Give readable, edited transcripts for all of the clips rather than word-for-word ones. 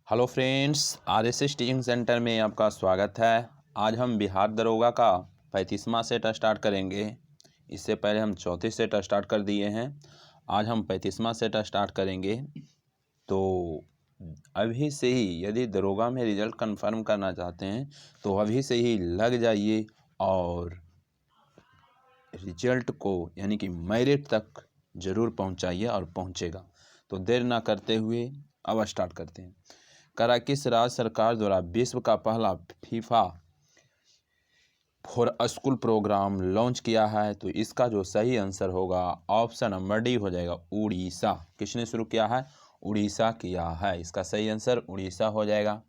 Hello friends, RSS teaching centre में आपका स्वागत है। आज हम बिहार दरोगा का 35वां सेट स्टार्ट करेंगे। इससे पहले हम 34 सेट स्टार्ट कर दिए हैं। आज हम 35वां सेट स्टार्ट करेंगे। तो अभी से ही यदि दरोगा में रिजल्ट कंफर्म करना चाहते हैं तो अभी से ही लग जाइए और रिजल्ट को यानी कि मेरिट तक ज़रूर पहुंचाइए और पहुंचेगा। तो देर ना करते हुए अब स्टार्ट करते हैं। किस राज्य सरकार द्वारा विश्व का पहला FIFA for school programme launch किया है? तो इसका जो सही आंसर होगा ऑप्शन नंबर डी हो जाएगा, उड़ीसा। किसने शुरू किया है? उड़ीसा किया है। इसका सही आंसर उड़ीसा हो जाएगा।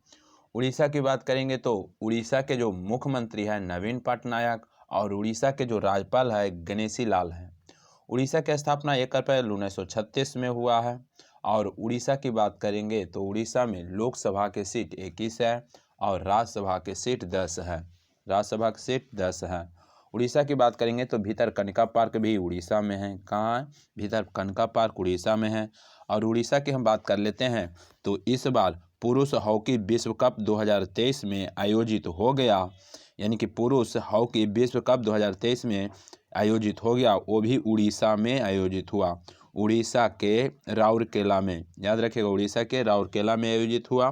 उड़ीसा की बात करेंगे तो उड़ीसा के जो मुख्यमंत्री है नवीन पटनायक और उड़ीसा के जो राज्यपाल है गणेशी लाल है। उड़ीसा की स्थापना 1 अप्रैल 1936 में हुआ है। और उड़ीसा की बात करेंगे तो उड़ीसा में लोकसभा के सीट 21 है और राज्यसभा के सीट 10 है। राज्यसभा की सीट 10 है। उड़ीसा की बात करेंगे तो भितरकनिका पार्क भी उड़ीसा में है। कहाँ है? भितरकनिका पार्क उड़ीसा में है। और उड़ीसा की हम बात कर लेते हैं तो इस बार पुरुष हॉकी विश्व कप 2023 में आयोजित हो गया। यानी कि पुरुष हॉकी विश्व कप 2023 में आयोजित हो गया, वो भी उड़ीसा में आयोजित हुआ। उड़ीसा के राउरकेला में, याद रखिएगा, उड़ीसा के राउरकेला में आयोजित हुआ।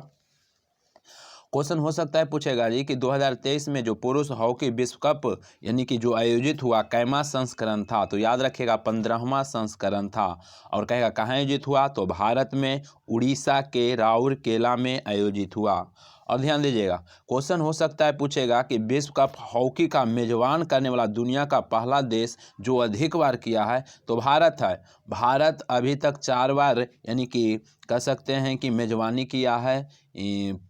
क्वेश्चन हो सकता है पूछेगा जी कि 2023 में जो पुरुष हॉकी विश्व कप यानी कि जो आयोजित हुआ कैमा संस्करण था? तो याद रखिएगा 15वां संस्करण था। और कहेगा कहाँ आयोजित हुआ? तो भारत में उड़ीसा के राउरकेला में आयोजित हुआ। और ध्यान दीजिएगा, क्वेश्चन हो सकता है पूछेगा कि विश्व कप हॉकी का मेजबान करने वाला दुनिया का पहला देश जो अधिक बार किया है? तो भारत है। भारत अभी तक 4 बार यानी कि कह सकते हैं कि मेजबानी किया है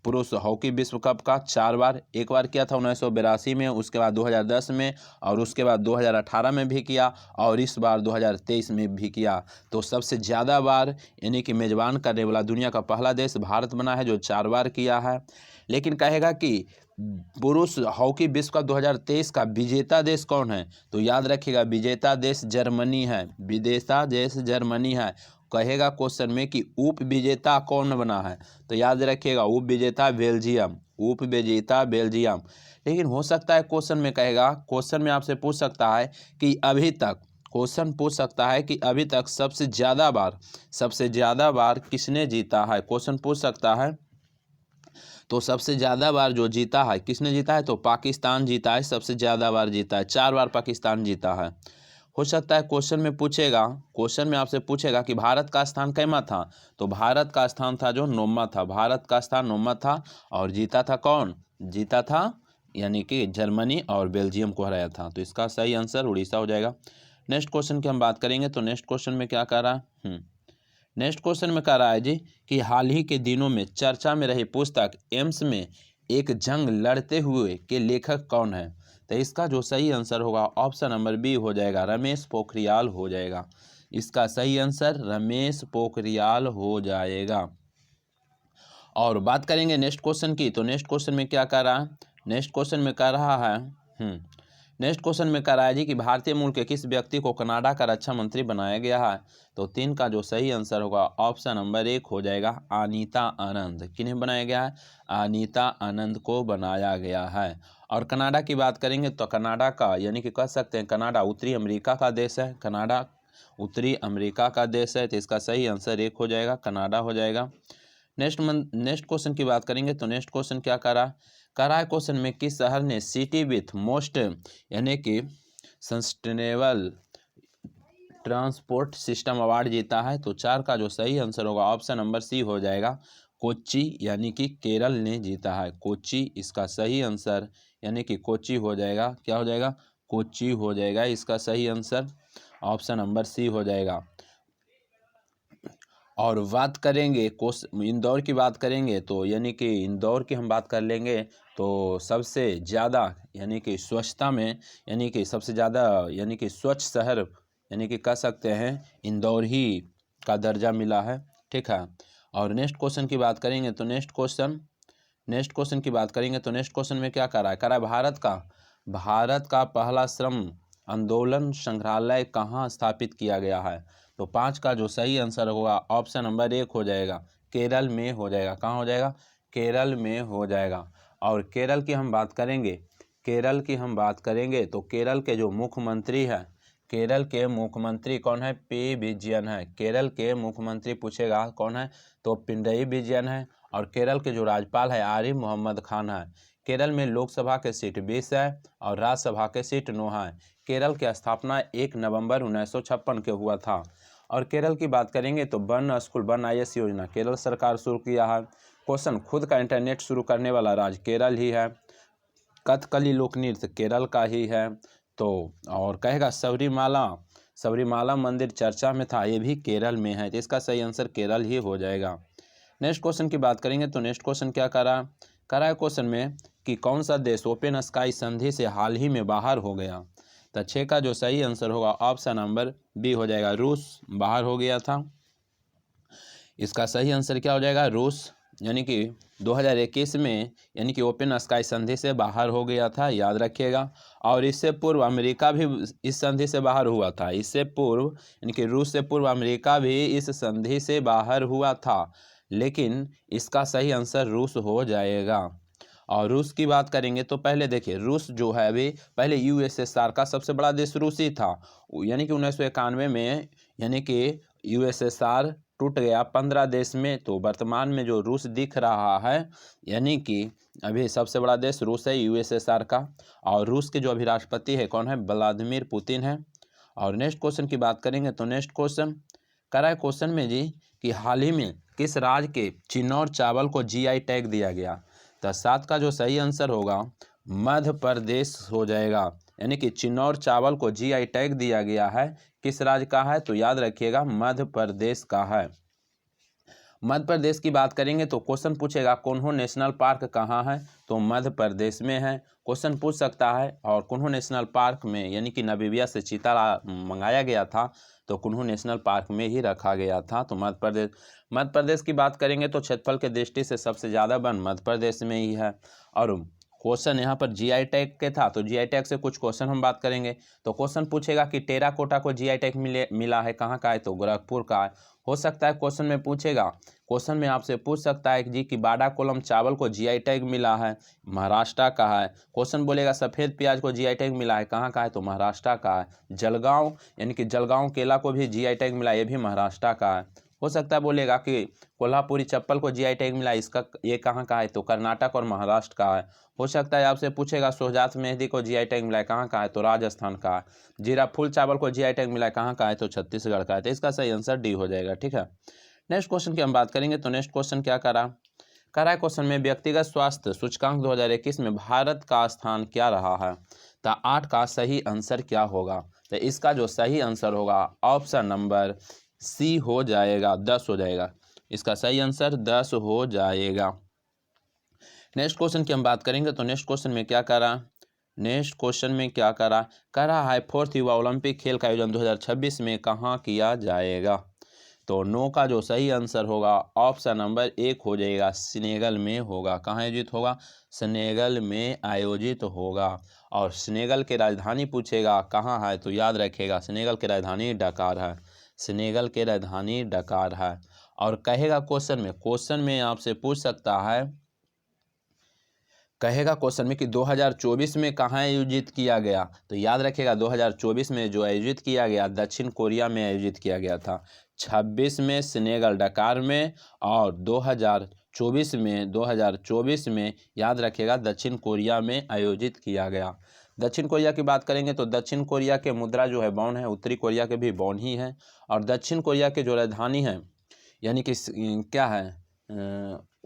पुरुष हॉकी विश्व कप का 4 बार। एक बार किया था 1982 में, उसके बाद 2010 में, और उसके बाद 2018 में भी किया, और इस बार 2023 में भी किया। तो सबसे ज़्यादा बार यानी कि मेजबान करने वाला दुनिया का पहला देश भारत बना है जो 4 बार किया है। लेकिन कहेगा कि पुरुष हॉकी विश्व कप 2023 का विजेता देश कौन है? तो याद रखिएगा विजेता देश जर्मनी है। विजेता देश जर्मनी है। कहेगा क्वेश्चन में कि उप विजेता कौन बना है? तो याद रखिएगा उप विजेता बेल्जियम। उप विजेता बेल्जियम। लेकिन हो सकता है क्वेश्चन में कहेगा, क्वेश्चन में आपसे पूछ सकता है कि अभी तक, क्वेश्चन पूछ सकता है कि अभी तक सबसे ज़्यादा बार किसने जीता है? क्वेश्चन पूछ सकता है। तो सबसे ज़्यादा बार जो जीता है, किसने जीता है? तो पाकिस्तान जीता है, सबसे ज़्यादा बार जीता है। 4 बार पाकिस्तान जीता है। हो सकता है क्वेश्चन में पूछेगा, क्वेश्चन में आपसे पूछेगा कि भारत का स्थान कैमा था? तो भारत का स्थान था जो 9वां था। भारत का स्थान 9वां था। और जीता था कौन? जीता था यानी कि जर्मनी और बेल्जियम को हराया था। तो इसका सही आंसर उड़ीसा हो जाएगा। नेक्स्ट क्वेश्चन की हम बात करेंगे तो नेक्स्ट क्वेश्चन में क्या कह रहा है? नेक्स्ट क्वेश्चन में कह रहा है जी कि हाल ही के दिनों में चर्चा में रही पुस्तक एम्स में एक जंग लड़ते हुए के लेखक कौन है? तो इसका जो सही आंसर होगा ऑप्शन नंबर बी हो जाएगा, रमेश पोखरियाल हो जाएगा। इसका सही आंसर रमेश पोखरियाल हो जाएगा। और बात करेंगे नेक्स्ट क्वेश्चन की तो नेक्स्ट क्वेश्चन में क्या कह रहा है? नेक्स्ट क्वेश्चन में कह रहा है नेक्स्ट क्वेश्चन में कह रहा है जी कि भारतीय मूल के किस व्यक्ति को कनाडा का रक्षा मंत्री बनाया गया है? तो 3 का जो सही आंसर होगा ऑप्शन नंबर 1 हो जाएगा, अनीता आनंद। किन्हें बनाया गया है? अनीता आनंद को बनाया गया है। और कनाडा की बात करेंगे तो कनाडा का यानी कि कह सकते हैं कनाडा उत्तरी अमेरिका का देश है। कनाडा उत्तरी अमेरिका का देश है। तो इसका सही आंसर 1 हो जाएगा, कनाडा हो जाएगा। नेक्स्ट क्वेश्चन की बात करेंगे तो नेक्स्ट क्वेश्चन क्या करा है क्वेश्चन में किस शहर ने सिटी विथ मोस्ट यानी कि सस्टेनेबल ट्रांसपोर्ट सिस्टम अवार्ड जीता है? तो 4 का जो सही आंसर होगा ऑप्शन नंबर सी हो जाएगा, कोच्चि यानी कि केरल ने जीता है। कोच्चि इसका सही आंसर यानी कि कोच्चि हो जाएगा। क्या हो जाएगा? कोच्चि हो जाएगा। इसका सही आंसर ऑप्शन नंबर सी हो जाएगा। और बात करेंगे इंदौर की बात करेंगे तो यानी कि इंदौर की हम बात कर लेंगे तो सबसे ज़्यादा यानी कि स्वच्छता में यानी कि सबसे ज़्यादा यानी कि स्वच्छ शहर यानी कि कह सकते हैं इंदौर ही का दर्जा मिला है। ठीक है। और नेक्स्ट क्वेश्चन की बात करेंगे तो नेक्स्ट क्वेश्चन की बात करेंगे तो नेक्स्ट क्वेश्चन में क्या कर रहा है भारत का पहला श्रम आंदोलन संग्रहालय कहाँ स्थापित किया गया है? तो 5 का जो सही आंसर होगा ऑप्शन नंबर 1 हो जाएगा, केरल में हो जाएगा। कहाँ हो जाएगा? केरल में हो जाएगा। और केरल की हम बात करेंगे, केरल की हम बात करेंगे तो केरल के जो मुख्यमंत्री हैं, केरल के मुख्यमंत्री कौन है? पी विजयन है। केरल के मुख्यमंत्री पूछेगा कौन है? तो पिनरई विजयन है। और केरल के जो राज्यपाल है आरिफ मोहम्मद खान है। केरल में लोकसभा के सीट 20 है और राज्यसभा के सीट 9 है। केरल की स्थापना 1 नवंबर 1956 के हुआ था। और केरल की बात करेंगे तो वन स्कूल वन IS योजना केरल सरकार शुरू किया है। क्वेश्चन, खुद का इंटरनेट शुरू करने वाला राज्य केरल ही है। कथकली लोक नृत्य केरल का ही है। तो और कहेगा सबरीमाला मंदिर चर्चा में था, ये भी केरल में है। तो इसका सही आंसर केरल ही हो जाएगा। नेक्स्ट क्वेश्चन की बात करेंगे तो नेक्स्ट क्वेश्चन क्या करा है क्वेश्चन में कि कौन सा देश ओपन स्काई संधि से हाल ही में बाहर हो गया? तो 6 का जो सही आंसर होगा ऑप्शन नंबर बी हो जाएगा, रूस बाहर हो गया था। इसका सही आंसर क्या हो जाएगा? रूस, यानी कि 2021 में यानी कि ओपन स्काई संधि से बाहर हो गया था, याद रखिएगा। और इससे पूर्व अमेरिका भी इस संधि से बाहर हुआ था। इससे पूर्व यानी कि रूस से पूर्व अमेरिका भी इस संधि से बाहर हुआ था, लेकिन इसका सही आंसर रूस हो जाएगा। और रूस की बात करेंगे तो पहले देखिए, रूस जो है अभी पहले USSR का सबसे बड़ा देश रूस ही था, यानी कि 1991 में यानी कि USSR टूट गया 15 देश में। तो वर्तमान में जो रूस दिख रहा है यानी कि अभी सबसे बड़ा देश रूस है USSR का। और रूस के जो अभी राष्ट्रपति है कौन है? व्लादिमीर पुतिन है। और नेक्स्ट क्वेश्चन की बात करेंगे तो नेक्स्ट क्वेश्चन करा है क्वेश्चन में जी कि हाल ही में किस राज्य के चिन्नौर चावल को GI टैग दिया गया? तो 7 का जो सही आंसर होगा मध्य प्रदेश हो जाएगा, यानी कि चिन्नौर चावल को GI टैग दिया गया है। किस राज्य का है? तो याद रखिएगा मध्य प्रदेश का है। मध्य प्रदेश की बात करेंगे तो क्वेश्चन पूछेगा कुन्हू नेशनल पार्क कहाँ है? तो मध्य प्रदेश में है। क्वेश्चन पूछ सकता है। और कुन्हू नेशनल पार्क में यानी कि नामीबिया से चीता मंगाया गया था, तो कुन्हू नेशनल पार्क में ही रखा गया था। तो मध्य प्रदेश की बात करेंगे तो क्षेत्रफल के दृष्टि से सबसे ज़्यादा वन मध्य प्रदेश में ही है। और क्वेश्चन यहाँ पर GI टैग के था, तो GI टैग से कुछ क्वेश्चन हम बात करेंगे। तो क्वेश्चन पूछेगा कि टेराकोटा को GI टैग मिला है, कहाँ का है? तो गोरखपुर का है। हो सकता है क्वेश्चन में पूछेगा, क्वेश्चन में आपसे पूछ सकता है कि जी कि बाड़ा कोलम चावल को GI टैग मिला है, महाराष्ट्र का है। क्वेश्चन बोलेगा सफ़ेद प्याज को GI टैग मिला है, कहाँ का है? तो महाराष्ट्र का है। जलगांव यानी कि जलगांव केला को भी GI टैग मिला, ये भी महाराष्ट्र का है। हो सकता है बोलेगा कि कोल्हापुरी चप्पल को GI टैग मिला, इसका ये कहाँ का है? तो कर्नाटक और महाराष्ट्र का है। हो सकता है आपसे पूछेगा सोहजात मेहंदी को GI टैग मिला है, कहाँ का है? तो राजस्थान का है। जीरा फूल चावल को GI टैग मिला है, कहाँ का है? तो छत्तीसगढ़ का है। तो इसका सही आंसर डी हो जाएगा। ठीक है, नेक्स्ट क्वेश्चन की हम बात करेंगे तो नेक्स्ट क्वेश्चन क्या करा है क्वेश्चन में व्यक्तिगत स्वास्थ्य सूचकांक 2021 में भारत का स्थान क्या रहा है? तो 8 का सही आंसर क्या होगा? तो इसका जो सही आंसर होगा ऑप्शन नंबर सी हो जाएगा, 10 हो जाएगा। इसका सही आंसर 10 हो जाएगा। नेक्स्ट क्वेश्चन की हम बात करेंगे तो नेक्स्ट क्वेश्चन में क्या करा है 4th युवा ओलंपिक खेल का आयोजन 2026 में कहाँ किया जाएगा? तो 9 का जो सही आंसर होगा ऑप्शन नंबर 1 हो जाएगा, सेनेगल में होगा। कहाँ आयोजित होगा? सेनेगल में आयोजित होगा। और सेनेगल के राजधानी पूछेगा कहाँ है? तो याद रखिएगा सेनेगल की राजधानी डकार है। सेनेगल की राजधानी डकार है। और कहेगा क्वेश्चन में आपसे पूछ सकता है, कहेगा क्वेश्चन में कि 2024 में कहाँ आयोजित किया गया? तो याद रखिएगा 2024 में जो आयोजित किया गया दक्षिण कोरिया में आयोजित किया गया था। 26 में सेनेगल डकार में और 2024 में याद रखिएगा दक्षिण कोरिया में आयोजित किया गया। दक्षिण कोरिया की बात करेंगे तो दक्षिण कोरिया के मुद्रा जो है वॉन है, उत्तरी कोरिया के भी वॉन ही है। और दक्षिण कोरिया के जो राजधानी है यानी कि क्या है,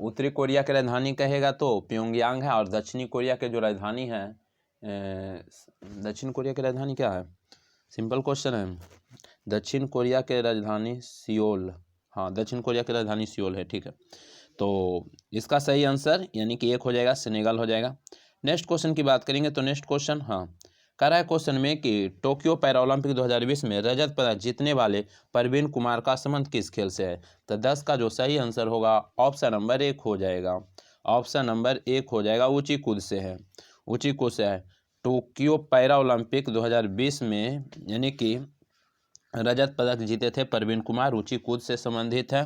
उत्तरी कोरिया की राजधानी कहेगा तो प्योंगयांग है। और दक्षिणी कोरिया के जो राजधानी है, दक्षिण कोरिया की राजधानी क्या है? सिंपल क्वेश्चन है। दक्षिण कोरिया के राजधानी सियोल, हाँ दक्षिण कोरिया की राजधानी सियोल है। ठीक है, तो इसका सही आंसर यानी कि 1 हो जाएगा, सेनेगल हो जाएगा। नेक्स्ट क्वेश्चन की बात करेंगे तो नेक्स्ट क्वेश्चन है क्वेश्चन में कि टोक्यो पैरालंपिक 2020 में रजत पदक जीतने वाले प्रवीण कुमार का संबंध किस खेल से है? तो 10 का जो सही आंसर होगा ऑप्शन नंबर 1 हो जाएगा। ऑप्शन नंबर 1 हो जाएगा, ऊंची कूद से है। ऊंची कूद से है। टोक्यो पैरालंपिक 2020 में यानी कि रजत पदक जीते थे प्रवीण कुमार, ऊंची कूद से संबंधित है।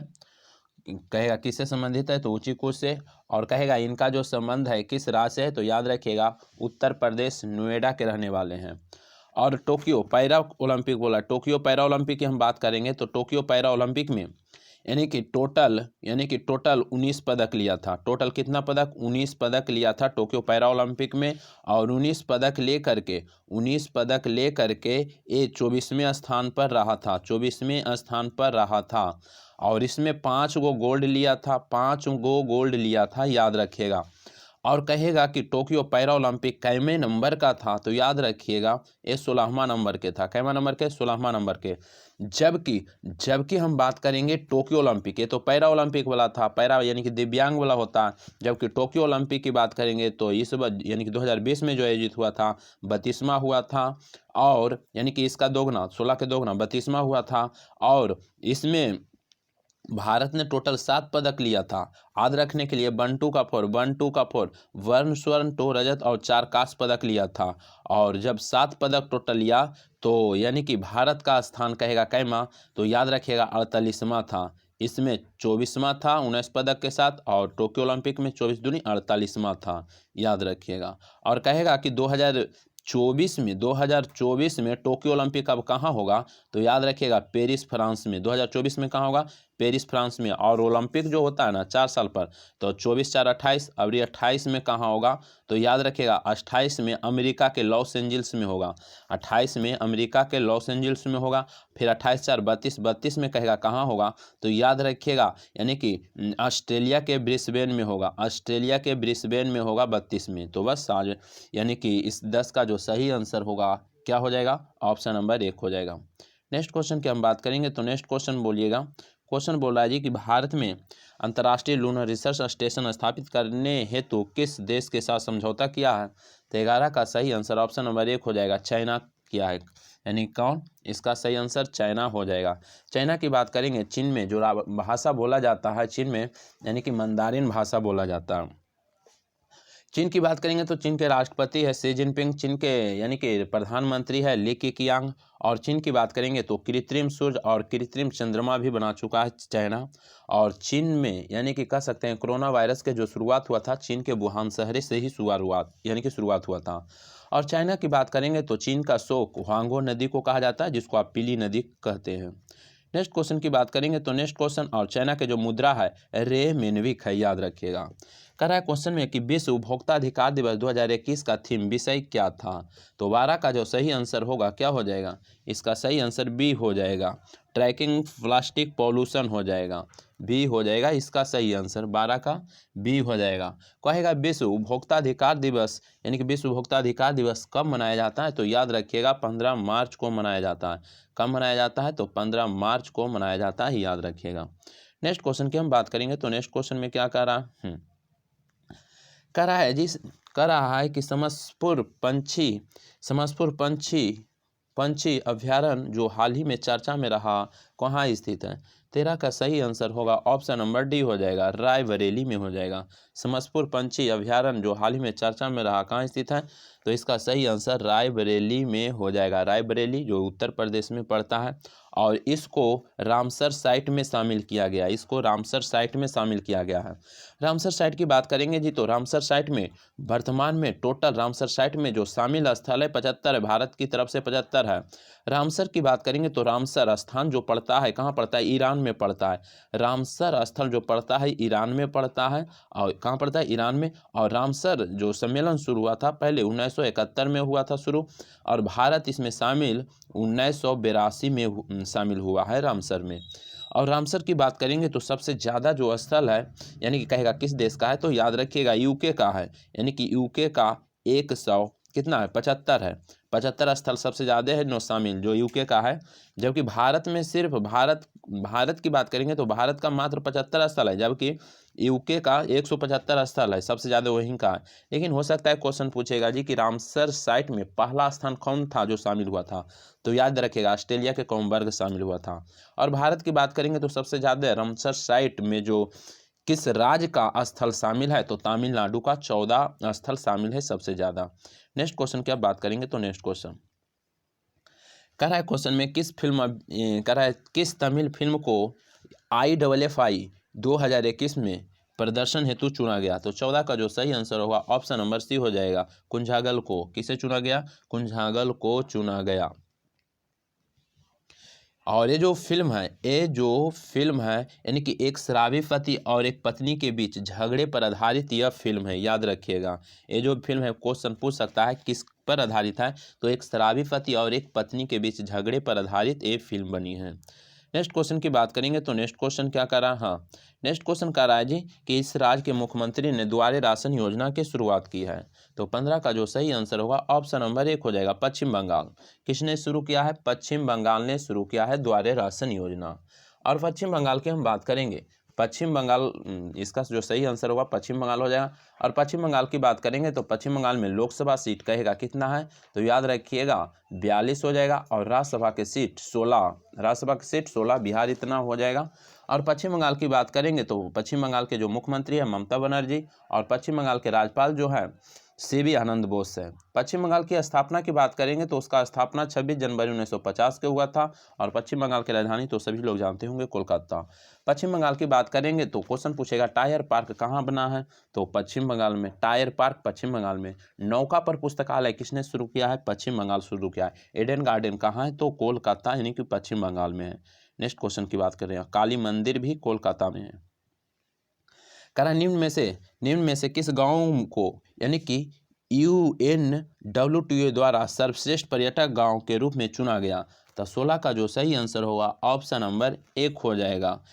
कहेगा किससे संबंधित है तो ऊंची कूद से, और कहेगा इनका जो संबंध है किस राज्य से है तो याद रखिएगा उत्तर प्रदेश नोएडा के रहने वाले हैं। और टोक्यो पैरा ओलंपिक बोला, टोक्यो पैरा ओलंपिक की हम बात करेंगे तो टोक्यो पैरा ओलंपिक में यानी कि टोटल 19 पदक लिया था। टोटल कितना पदक? 19 पदक लिया था टोक्यो पैरा ओलंपिक में। और 19 पदक लेकर के ये 24वें स्थान पर रहा था, 24वें स्थान पर रहा था। और इसमें 5 गो गोल्ड लिया था, 5 गो गोल्ड लिया था, याद रखिएगा। और कहेगा कि टोक्यो पैरा ओलंपिक कैमे नंबर का था तो याद रखिएगा ये 16वां नंबर के था। कैमा नंबर के? 16वां नंबर के। जबकि हम बात करेंगे टोक्यो ओलंपिक, ये तो पैरा ओलंपिक वाला था, पैरा यानी कि दिव्यांग वाला होता है। जबकि टोक्यो ओलंपिक की बात करेंगे तो इस यानी कि 2020 में जो आयोजित हुआ था 32वां हुआ था। और यानी कि इसका दोगुना, 16 के दोगुना 32वां हुआ था। और इसमें भारत ने टोटल 7 पदक लिया था। याद रखने के लिए 1 2 का 4 वर्ण स्वर्ण 2 रजत और 4 कांस्य पदक लिया था। और जब 7 पदक टोटल लिया तो यानी कि भारत का स्थान कहेगा कैमा तो याद रखिएगा 48वां था। इसमें 24वां था 19 पदक के साथ, और टोक्यो ओलंपिक में 24 दूनी 48वां था, याद रखिएगा। और कहेगा कि 2024 में टोक्यो ओलंपिक अब कहाँ होगा तो याद रखिएगा पेरिस फ्रांस में। 2024 में कहाँ होगा? पेरिस फ्रांस में। और ओलंपिक जो होता है ना 4 साल पर, तो 24 4 28, अब ये 28 में कहाँ होगा तो याद रखिएगा 28 में अमेरिका के लॉस एंजल्स में होगा। 28 में अमेरिका के लॉस एंजल्स में होगा। फिर 28 4 32 में कहेगा कहाँ होगा तो याद रखिएगा यानी कि ऑस्ट्रेलिया के ब्रिस्बेन में होगा, ऑस्ट्रेलिया के ब्रिस्बेन में होगा 32 में। तो बस आज यानी कि इस 10 का जो सही आंसर होगा क्या हो जाएगा? ऑप्शन नंबर 1 हो जाएगा। नेक्स्ट क्वेश्चन की हम बात करेंगे तो नेक्स्ट क्वेश्चन बोलिएगा। क्वेश्चन बोल रहा है जी कि भारत में अंतर्राष्ट्रीय लूनर रिसर्च स्टेशन स्थापित करने हेतु किस देश के साथ समझौता किया है? तो 11 का सही आंसर ऑप्शन नंबर 1 हो जाएगा, चाइना किया है। यानी कौन? इसका सही आंसर चाइना हो जाएगा। चाइना की बात करेंगे, चीन में जो भाषा बोला जाता है चीन में यानी कि मंदारिन भाषा बोला जाता है। चीन की बात करेंगे तो चीन के राष्ट्रपति है शी जिनपिंग, चीन के यानी कि प्रधानमंत्री है ली केकियांग। और चीन की बात करेंगे तो कृत्रिम सूर्य और कृत्रिम चंद्रमा भी बना चुका है चाइना। और चीन में यानी कि कह सकते हैं कोरोना वायरस के जो शुरुआत हुआ था चीन के वुहान शहर से ही शुरुआत हुआ था। और चाइना की बात करेंगे तो चीन का शोक हुआंगो नदी को कहा जाता है, जिसको आप पीली नदी कहते हैं। नेक्स्ट क्वेश्चन की बात करेंगे तो नेक्स्ट क्वेश्चन, और चाइना के जो मुद्रा है रे मेनविक है, याद रखिएगा। कह रहा है क्वेश्चन में कि विश्व उपभोक्ता अधिकार दिवस 2021 का थीम विषय क्या था? तो 12 का जो सही आंसर होगा क्या हो जाएगा? इसका सही आंसर बी हो जाएगा, ट्रैकिंग प्लास्टिक पॉल्यूशन हो जाएगा, बी हो जाएगा इसका सही आंसर, 12 का बी हो जाएगा। कहेगा विश्व उपभोक्ता अधिकार दिवस यानी कि विश्व उपभोक्ता अधिकार दिवस कब मनाया जाता है? तो याद रखिएगा 15 मार्च को मनाया जाता है। कब मनाया जाता है? तो 15 मार्च को मनाया जाता है, याद रखिएगा। नेक्स्ट क्वेश्चन की हम बात करेंगे तो नेक्स्ट क्वेश्चन में क्या कर रहा है कह रहा है कि समसपुर पंछी अभ्यारण्य जो हाल ही में चर्चा में रहा कहाँ स्थित है? 13 का सही आंसर होगा ऑप्शन नंबर डी हो जाएगा, रायबरेली में हो जाएगा। समसपुर पंछी अभ्यारण्य जो हाल ही में चर्चा में रहा कहाँ स्थित है? तो इसका सही आंसर रायबरेली में हो जाएगा। रायबरेली जो उत्तर प्रदेश में पड़ता है। और इसको रामसर साइट में शामिल किया गया, इसको रामसर साइट में शामिल किया गया है। रामसर साइट की बात करेंगे जी तो रामसर साइट में वर्तमान में टोटल रामसर साइट में जो शामिल स्थल है 75 है, भारत की तरफ से 75 है। रामसर की बात करेंगे तो रामसर स्थान जो पड़ता है कहाँ पड़ता है? ईरान में पड़ता है। रामसर स्थल जो पड़ता है ईरान में पड़ता है। और कहाँ पड़ता है? ईरान में। और रामसर जो सम्मेलन शुरू हुआ था पहले 1971 में हुआ था शुरू, और भारत इसमें शामिल 1982 में शामिल हुआ है रामसर में। और रामसर की बात करेंगे तो सबसे ज़्यादा जो स्थल है यानी कि कहेगा किस देश का है? तो याद रखिएगा यूके का है। यानी कि यूके का 100 कितना है? 75 है। 75 स्थल सबसे ज़्यादा है नो शामिल जो यूके का है। जबकि भारत में सिर्फ भारत की बात करेंगे तो भारत का मात्र 75 स्थल है, जबकि यूके का 175 स्थल है, सबसे ज़्यादा वहीं का है। लेकिन हो सकता है क्वेश्चन पूछेगा जी कि रामसर साइट में पहला स्थान कौन था जो शामिल हुआ था? तो याद रखिएगा ऑस्ट्रेलिया के कोमबर्ग शामिल हुआ था। और भारत की बात करेंगे तो सबसे ज़्यादा रामसर साइट में जो किस राज्य का स्थल शामिल है? तो तमिलनाडु का 14 स्थल शामिल है सबसे ज़्यादा। नेक्स्ट क्वेश्चन की आप बात करेंगे तो नेक्स्ट क्वेश्चन कह रहा है क्वेश्चन में किस तमिल फिल्म को IFFI 2021 में प्रदर्शन हेतु चुना गया। तो 14 का जो सही आंसर होगा ऑप्शन नंबर सी हो जाएगा, कुंजागल को। किसे चुना गया? कुंजागल को चुना गया। और ये जो फिल्म है यानी कि एक शराबी पति और एक पत्नी के बीच झगड़े पर आधारित यह फिल्म है, याद रखिएगा। ये जो फिल्म है क्वेश्चन पूछ सकता है किस पर आधारित है, तो एक शराबी पति और एक पत्नी के बीच झगड़े पर आधारित ये फिल्म बनी है। नेक्स्ट क्वेश्चन की बात करेंगे तो नेक्स्ट क्वेश्चन क्या कर रहा है? हाँ, नेक्स्ट क्वेश्चन कह रहा है जी कि इस राज्य के मुख्यमंत्री ने द्वारे राशन योजना की शुरुआत की है। तो 15 का जो सही आंसर होगा ऑप्शन नंबर 1 हो जाएगा, पश्चिम बंगाल। किसने शुरू किया है? पश्चिम बंगाल ने शुरू किया है द्वारे राशन योजना। और पश्चिम बंगाल की हम बात करेंगे, पश्चिम बंगाल इसका जो सही आंसर होगा पश्चिम बंगाल हो जाएगा। और पश्चिम बंगाल की बात करेंगे तो पश्चिम बंगाल में लोकसभा सीट कहेगा कितना है, तो याद रखिएगा 42 हो जाएगा। और राज्यसभा की सीट 16, बिहार इतना हो जाएगा। और पश्चिम बंगाल की बात करेंगे तो पश्चिम बंगाल के जो मुख्यमंत्री है ममता बनर्जी, और पश्चिम बंगाल के राज्यपाल जो है सीवी आनंद बोस है। पश्चिम बंगाल की स्थापना की बात करेंगे तो उसका स्थापना 26 जनवरी 1950 के हुआ था। और पश्चिम बंगाल की राजधानी तो सभी लोग जानते होंगे कोलकाता। पश्चिम बंगाल की बात करेंगे तो क्वेश्चन पूछेगा टायर पार्क कहाँ बना है, तो पश्चिम बंगाल में टायर पार्क पश्चिम बंगाल में। नौका पर पुस्तकालय किसने शुरू किया है? पश्चिम बंगाल शुरू किया है। एडन गार्डन कहाँ है? तो कोलकाता यानी कि पश्चिम बंगाल में है। नेक्स्ट क्वेश्चन की बात कर रहे हैं, काली मंदिर भी कोलकाता में है। करा निम्न में से किस गांव को यानी कि UNWTO द्वारा सर्वश्रेष्ठ पर्यटक गांव के रूप में चुना गया? तो 16 का जो सही आंसर होगा ऑप्शन नंबर 1 हो जाएगा,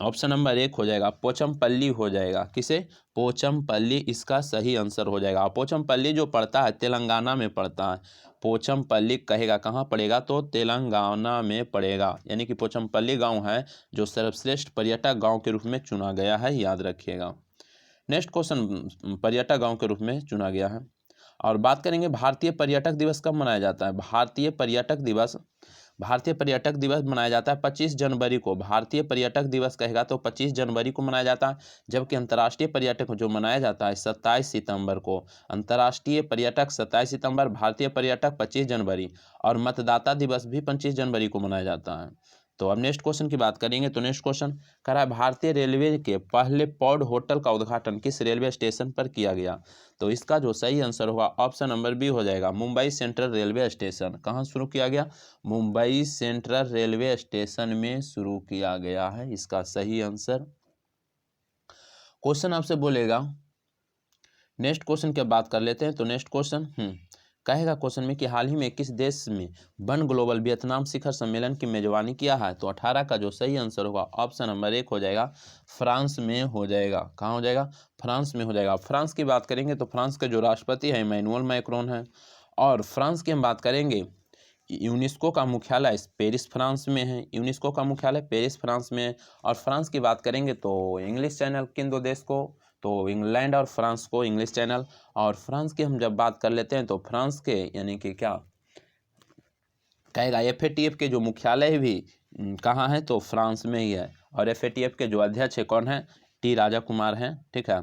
ऑप्शन नंबर 1 हो जाएगा, पोचमपल्ली हो जाएगा। किसे? पोचमपल्ली इसका सही आंसर हो जाएगा। पोचमपल्ली जो पड़ता है तेलंगाना में पड़ता है। पोचमपल्ली कहेगा कहाँ पड़ेगा, तो तेलंगाना में पड़ेगा। यानी कि पोचमपल्ली गांव है जो सर्वश्रेष्ठ पर्यटक गांव के रूप में चुना गया है, याद रखिएगा। नेक्स्ट क्वेश्चन पर्यटक गांव के रूप में चुना गया है। और बात करेंगे भारतीय पर्यटक दिवस कब मनाया जाता है? भारतीय पर्यटक दिवस मनाया जाता है 25 जनवरी को। भारतीय पर्यटक दिवस कहेगा तो 25 जनवरी को मनाया जाता है, जबकि अंतर्राष्ट्रीय पर्यटक जो मनाया जाता है 27 सितंबर को। अंतर्राष्ट्रीय पर्यटक 27 सितंबर, भारतीय पर्यटक 25 जनवरी। और मतदाता दिवस भी 25 जनवरी को मनाया जाता है। तो अब नेक्स्ट क्वेश्चन की बात करेंगे तो नेक्स्ट क्वेश्चन कह रहा है भारतीय रेलवे के पहले पौड होटल का उद्घाटन किस रेलवे स्टेशन पर किया गया? तो इसका जो सही आंसर होगा ऑप्शन नंबर बी हो जाएगा, मुंबई सेंट्रल रेलवे स्टेशन। कहाँ शुरू किया गया? मुंबई सेंट्रल रेलवे स्टेशन में शुरू किया गया है, इसका सही आंसर। क्वेश्चन आपसे बोलेगा, नेक्स्ट क्वेश्चन की बात कर लेते हैं तो नेक्स्ट क्वेश्चन कहेगा क्वेश्चन में कि हाल ही में किस देश में वन ग्लोबल वियतनाम शिखर सम्मेलन की मेजबानी किया है? तो 18 का जो सही आंसर होगा ऑप्शन नंबर 1 हो जाएगा, फ्रांस में हो जाएगा। कहाँ हो जाएगा? फ्रांस में हो जाएगा। फ्रांस की बात करेंगे तो फ्रांस के जो राष्ट्रपति है इमैनुअल मैक्रोन है। और फ्रांस की हम बात करेंगे, यूनेस्को का मुख्यालय पेरिस फ्रांस में है। यूनेस्को का मुख्यालय पेरिस फ्रांस में है। और फ्रांस की बात करेंगे तो इंग्लिश चैनल किन दो देश को, तो इंग्लैंड और फ्रांस को इंग्लिश चैनल। और फ्रांस की हम जब बात कर लेते हैं तो फ्रांस के यानी कि क्या कहेगा FATF के जो मुख्यालय भी कहाँ है, तो फ्रांस में ही है। और FATF के जो अध्यक्ष है कौन है? टी राजा कुमार हैं, ठीक है।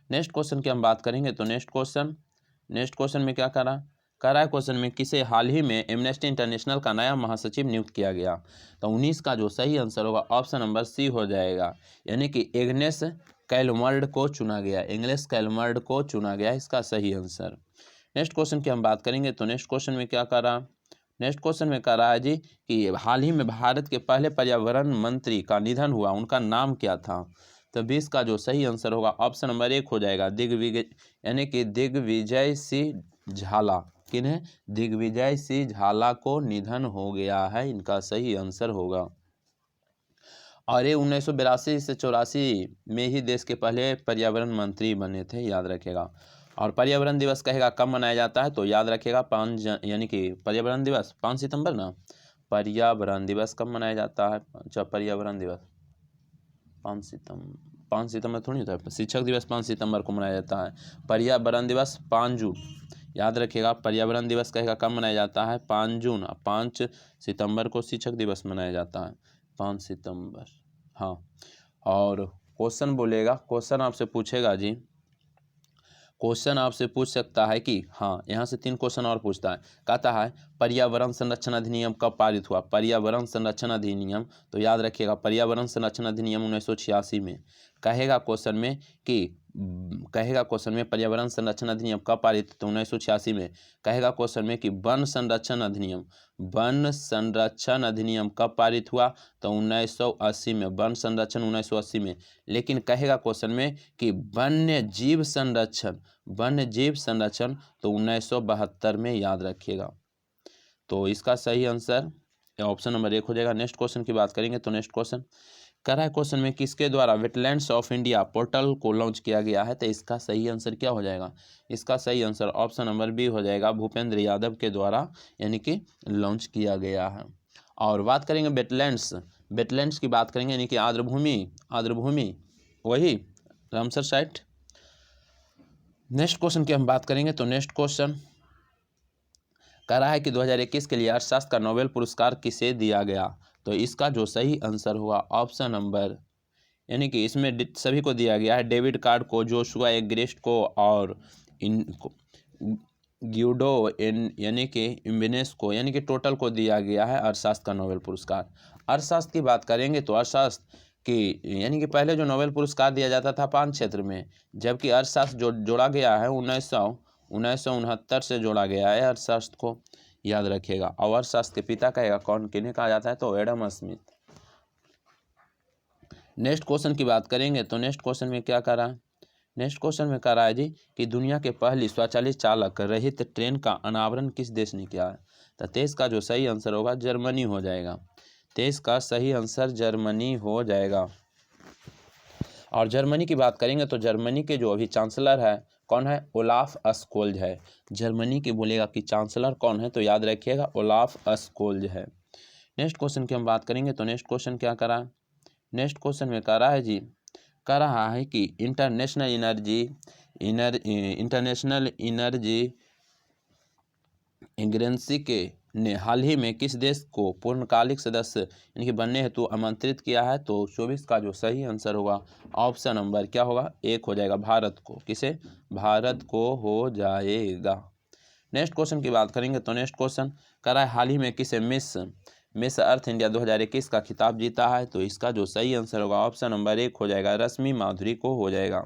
नेक्स्ट क्वेश्चन की हम बात करेंगे तो नेक्स्ट क्वेश्चन में क्या करा है क्वेश्चन में किसे हाल ही में एमनेस्टी इंटरनेशनल का नया महासचिव नियुक्त किया गया? तो 19 का जो सही आंसर होगा ऑप्शन नंबर सी हो जाएगा, यानी कि एग्नेस कैलमर्ड को चुना गया। इसका सही आंसर। नेक्स्ट क्वेश्चन की हम बात करेंगे तो नेक्स्ट क्वेश्चन में क्या कर रहा है जी कि हाल ही में भारत के पहले पर्यावरण मंत्री का निधन हुआ, उनका नाम क्या था? तो 20 का जो सही आंसर होगा ऑप्शन नंबर 1 हो जाएगा, दिग्विजय सिंह झाला। किन्हें? दिग्विजय सिंह झाला को निधन हो गया है, इनका सही आंसर होगा। और ये 1982 से 84 में ही देश के पहले पर्यावरण मंत्री बने थे, याद रखेगा। और पर्यावरण दिवस कहेगा कब मनाया जाता है, तो याद रखेगा यानी कि पर्यावरण दिवस 5 सितंबर ना। पर्यावरण दिवस कब मनाया जाता है? अच्छा, पर्यावरण दिवस 5 सितंबर थोड़ी होता है। शिक्षक दिवस 5 सितंबर को मनाया जाता है। पर्यावरण दिवस 5 जून, याद रखिएगा। पर्यावरण दिवस कहेगा कब मनाया जाता है? 5 जून। 5 सितंबर को शिक्षक दिवस मनाया जाता है, 5 सितंबर। हाँ, और क्वेश्चन बोलेगा, क्वेश्चन आपसे पूछेगा जी, क्वेश्चन आपसे पूछ सकता है कि हाँ, यहाँ से 3 क्वेश्चन और पूछता है। कहता है पर्यावरण संरक्षण अधिनियम कब पारित हुआ? पर्यावरण संरक्षण अधिनियम, तो याद रखिएगा पर्यावरण संरक्षण अधिनियम 1986 में। कहेगा क्वेश्चन में पर्यावरण संरक्षण अधिनियम कब पारित? तो 1986 में। कहेगा क्वेश्चन में कि वन संरक्षण अधिनियम कब पारित हुआ? तो 1980 में। वन संरक्षण 1980 में। लेकिन कहेगा क्वेश्चन में कि वन्य जीव संरक्षण तो 1972 में, याद रखिएगा। तो इसका सही आंसर ऑप्शन नंबर 1 हो जाएगा। नेक्स्ट क्वेश्चन की बात करेंगे तो नेक्स्ट क्वेश्चन कह रहा है क्वेश्चन में किसके द्वारा वेटलैंड्स ऑफ इंडिया पोर्टल को लॉन्च किया गया है? तो इसका सही आंसर क्या हो जाएगा? इसका सही आंसर ऑप्शन नंबर बी हो जाएगा, भूपेंद्र यादव के द्वारा यानी कि लॉन्च किया गया है। और बात करेंगे वेटलैंड्स की बात करेंगे यानी कि आर्द्रभूमि वही रामसर साइट। नेक्स्ट क्वेश्चन की हम बात करेंगे तो नेक्स्ट क्वेश्चन कह रहा है कि 2021 के लिए अर्थशास्त्र का नोबेल पुरस्कार किसे दिया गया? तो इसका जो सही आंसर होगा ऑप्शन नंबर, यानी कि इसमें सभी को दिया गया है, डेविड कार्ड को, जोशुआ एग्रेस्ट को और ग्यूडो यानी कि इम्बिनेस को, यानी कि टोटल को दिया गया है अर्थशास्त्र का नोबेल पुरस्कार। अर्थशास्त्र की बात करेंगे तो अर्थशास्त्र कि यानी कि पहले जो नोबेल पुरस्कार दिया जाता था 5 क्षेत्र में, जबकि अर्थशास्त्र जो जोड़ा गया है 1969 से जोड़ा गया है अर्थशास्त्र को, याद रखिएगा। और अर्थशास्त्र के पिता कहेगा कौन, किन्हें कहा जाता है? तो एडम स्मिथ। नेक्स्ट क्वेश्चन की बात करेंगे तो नेक्स्ट क्वेश्चन में क्या कह रहा है? नेक्स्ट क्वेश्चन में कह रहा है जी कि दुनिया के पहली स्वचालित चालक रहित ट्रेन का अनावरण किस देश ने किया है? तो 23 का जो सही आंसर होगा जर्मनी हो जाएगा। 23 का सही आंसर जर्मनी हो जाएगा। और जर्मनी की बात करेंगे तो जर्मनी के जो अभी चांसलर है कौन है? ओलाफ स्कोल्ज है। जर्मनी की बोलेगा कि चांसलर कौन है? तो याद रखिएगा ओलाफ स्कोल्ज है। नेक्स्ट क्वेश्चन की हम बात करेंगे तो नेक्स्ट क्वेश्चन क्या करा है? नेक्स्ट क्वेश्चन में कह रहा है जी, कह रहा है कि इंटरनेशनल एनर्जी एजेंसी के ने हाल ही में किस देश को पूर्णकालिक सदस्य यानी कि बनने हेतु आमंत्रित किया है? तो 24 का जो सही आंसर होगा ऑप्शन नंबर क्या होगा? 1 हो जाएगा, भारत को। किसे? भारत को हो जाएगा। नेक्स्ट क्वेश्चन की बात करेंगे तो नेक्स्ट क्वेश्चन कह रहा है हाल ही में किसे मिस अर्थ इंडिया 2021 का खिताब जीता है? तो इसका जो सही आंसर होगा ऑप्शन नंबर 1 हो जाएगा, रश्मि माधुरी को हो जाएगा।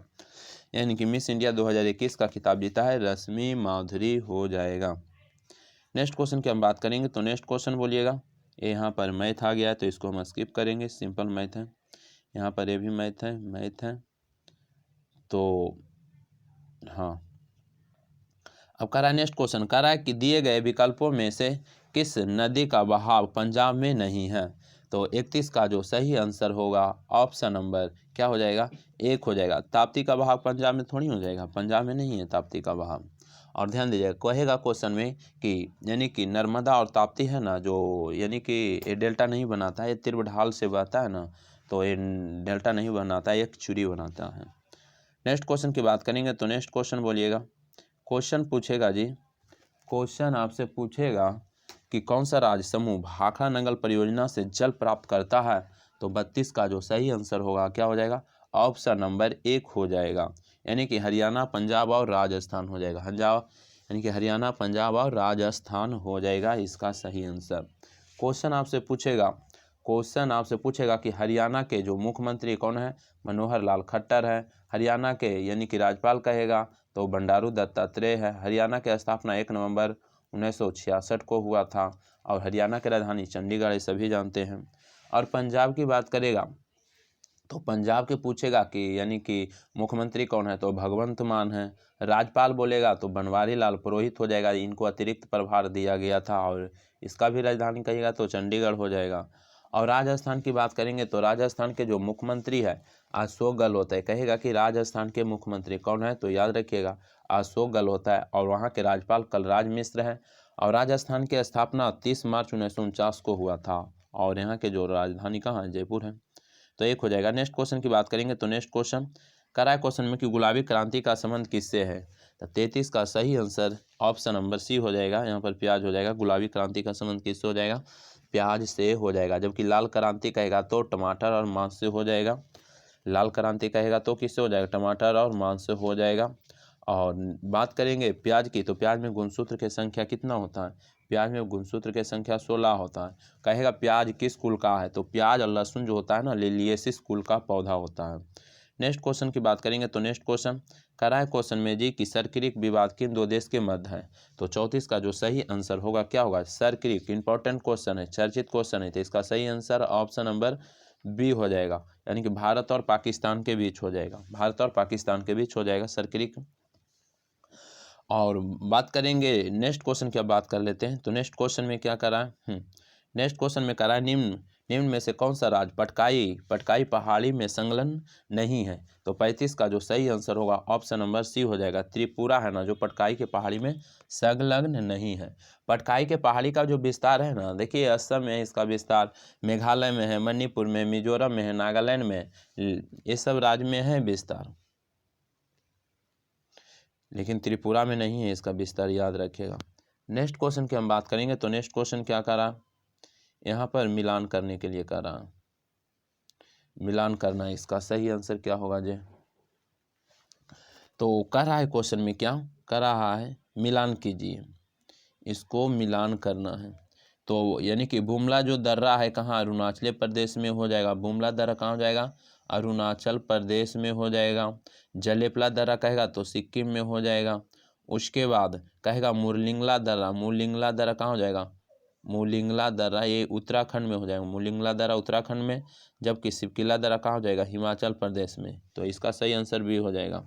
यानी कि मिस इंडिया 2021 का खिताब जीता है रश्मि माधुरी हो जाएगा। नेक्स्ट क्वेश्चन की हम बात करेंगे तो नेक्स्ट क्वेश्चन बोलिएगा, ये यहाँ पर मैथ आ गया है तो इसको हम स्किप करेंगे, सिंपल मैथ है। यहाँ पर ये भी मैथ है तो हाँ। अब कह रहा है नेक्स्ट क्वेश्चन कह रहा है कि दिए गए विकल्पों में से किस नदी का बहाव पंजाब में नहीं है? तो 31 का जो सही आंसर होगा ऑप्शन नंबर क्या हो जाएगा? 1 हो जाएगा। ताप्ती का बहाव पंजाब में थोड़ी हो जाएगा, पंजाब में नहीं है ताप्ती का बहाव। और ध्यान दीजिएगा कहेगा क्वेश्चन में कि यानी कि नर्मदा और ताप्ती है ना, जो यानी कि ये डेल्टा नहीं बनाता है, ये तीव्र ढाल से बहता है ना, तो ये डेल्टा नहीं बनाता है, एक चूड़ी बनाता है। नेक्स्ट क्वेश्चन की बात करेंगे तो नेक्स्ट क्वेश्चन बोलिएगा, क्वेश्चन पूछेगा जी, क्वेश्चन आपसे पूछेगा कि कौन सा राज्य समूह भाखड़ा नंगल परियोजना से जल प्राप्त करता है? तो 32 का जो सही आंसर होगा क्या हो जाएगा? ऑप्शन नंबर 1 हो जाएगा, यानी कि हरियाणा, पंजाब और राजस्थान हो जाएगा। यानी कि हरियाणा, पंजाब और राजस्थान हो जाएगा इसका सही आंसर। क्वेश्चन आपसे पूछेगा कि हरियाणा के जो मुख्यमंत्री कौन है? मनोहर लाल खट्टर है। हरियाणा के यानी कि राज्यपाल कहेगा तो बंडारू दत्तात्रेय है। हरियाणा की स्थापना 1 नवंबर 1966 को हुआ था और हरियाणा की राजधानी चंडीगढ़, सभी जानते हैं। और पंजाब की बात करेगा तो पंजाब के पूछेगा कि यानी कि मुख्यमंत्री कौन है? तो भगवंत मान है। राज्यपाल बोलेगा तो बनवारी लाल पुरोहित हो जाएगा, इनको अतिरिक्त प्रभार दिया गया था और इसका भी राजधानी कहेगा तो चंडीगढ़ हो जाएगा। और राजस्थान की बात करेंगे तो राजस्थान के जो मुख्यमंत्री है अशोक गहलोत है। कहेगा कि राजस्थान के मुख्यमंत्री कौन है? तो याद रखिएगा अशोक गहलोत है। और वहाँ के राज्यपाल कलराज मिश्र है। और राजस्थान की स्थापना 30 मार्च 1949 को हुआ था और यहाँ के जो राजधानी कहाँ है? जयपुर है। तो 1 हो जाएगा। नेक्स्ट क्वेश्चन की बात करेंगे तो नेक्स्ट क्वेश्चन कह रहा है क्वेश्चन में कि गुलाबी क्रांति का संबंध किससे है? तो 33 का सही आंसर ऑप्शन नंबर सी हो जाएगा, यहाँ पर प्याज हो जाएगा। गुलाबी क्रांति का संबंध किससे हो जाएगा? प्याज से हो जाएगा। जबकि लाल क्रांति कहेगा तो टमाटर और मांस से हो जाएगा। लाल क्रांति कहेगा तो किससे हो जाएगा? टमाटर और मांस से हो जाएगा। और बात करेंगे प्याज की तो प्याज में गुणसूत्र की संख्या कितना होता है? प्याज में गुणसूत्र की संख्या 16 होता है। कहेगा प्याज किस कुल का है, तो प्याज और लहसुन जो होता है ना लिलिएसिस कुल का पौधा होता है। नेक्स्ट क्वेश्चन की बात करेंगे तो नेक्स्ट क्वेश्चन करा है क्वेश्चन में जी कि सर्किरिक विवाद किन दो देश के मध्य है, तो 34 का जो सही आंसर होगा क्या होगा, सर्किरिक। इंपॉर्टेंट क्वेश्चन है, चर्चित क्वेश्चन है, तो इसका सही आंसर ऑप्शन नंबर बी हो जाएगा, यानी कि भारत और पाकिस्तान के बीच हो जाएगा, भारत और पाकिस्तान के बीच हो जाएगा सर्किरिक। और बात करेंगे नेक्स्ट क्वेश्चन की, अब बात कर लेते हैं। तो नेक्स्ट क्वेश्चन में क्या करा है, नेक्स्ट क्वेश्चन में करा है निम्न में से कौन सा राज्य पटकाई पहाड़ी में संलग्न नहीं है, तो 35 का जो सही आंसर होगा ऑप्शन नंबर सी हो जाएगा। त्रिपुरा है ना जो पटकाई के पहाड़ी में संलग्न नहीं है। पटकाई के पहाड़ी का जो विस्तार है ना, देखिए असम में है इसका विस्तार, मेघालय में है, मणिपुर में, मिजोरम में है, नागालैंड में, ये सब राज्य में है विस्तार, लेकिन त्रिपुरा में नहीं है इसका विस्तार, याद रखिएगा। नेक्स्ट क्वेश्चन की हम बात करेंगे तो नेक्स्ट क्वेश्चन क्या करा, यहाँ पर मिलान करने के लिए करा, मिलान करना, इसका सही आंसर क्या होगा जी, तो कर रहा है क्वेश्चन में क्या कर रहा है, मिलान कीजिए, इसको मिलान करना है। तो यानी कि बुमला जो दर्रा है कहाँ, अरुणाचल प्रदेश में हो जाएगा, बुमला दर्रा कहाँ हो जाएगा, अरुणाचल प्रदेश में हो जाएगा। जलेपला दर्रा कहेगा तो सिक्किम में हो जाएगा। उसके बाद कहेगा मुरलिंगला दर्रा कहाँ हो जाएगा, मुलिंगला दर्रा ये उत्तराखंड में हो जाएगा, मुलिंगला दर्रा उत्तराखंड में, जबकि सिपकिला दर्रा कहाँ हो जाएगा, हिमाचल प्रदेश में, तो इसका सही आंसर भी हो जाएगा।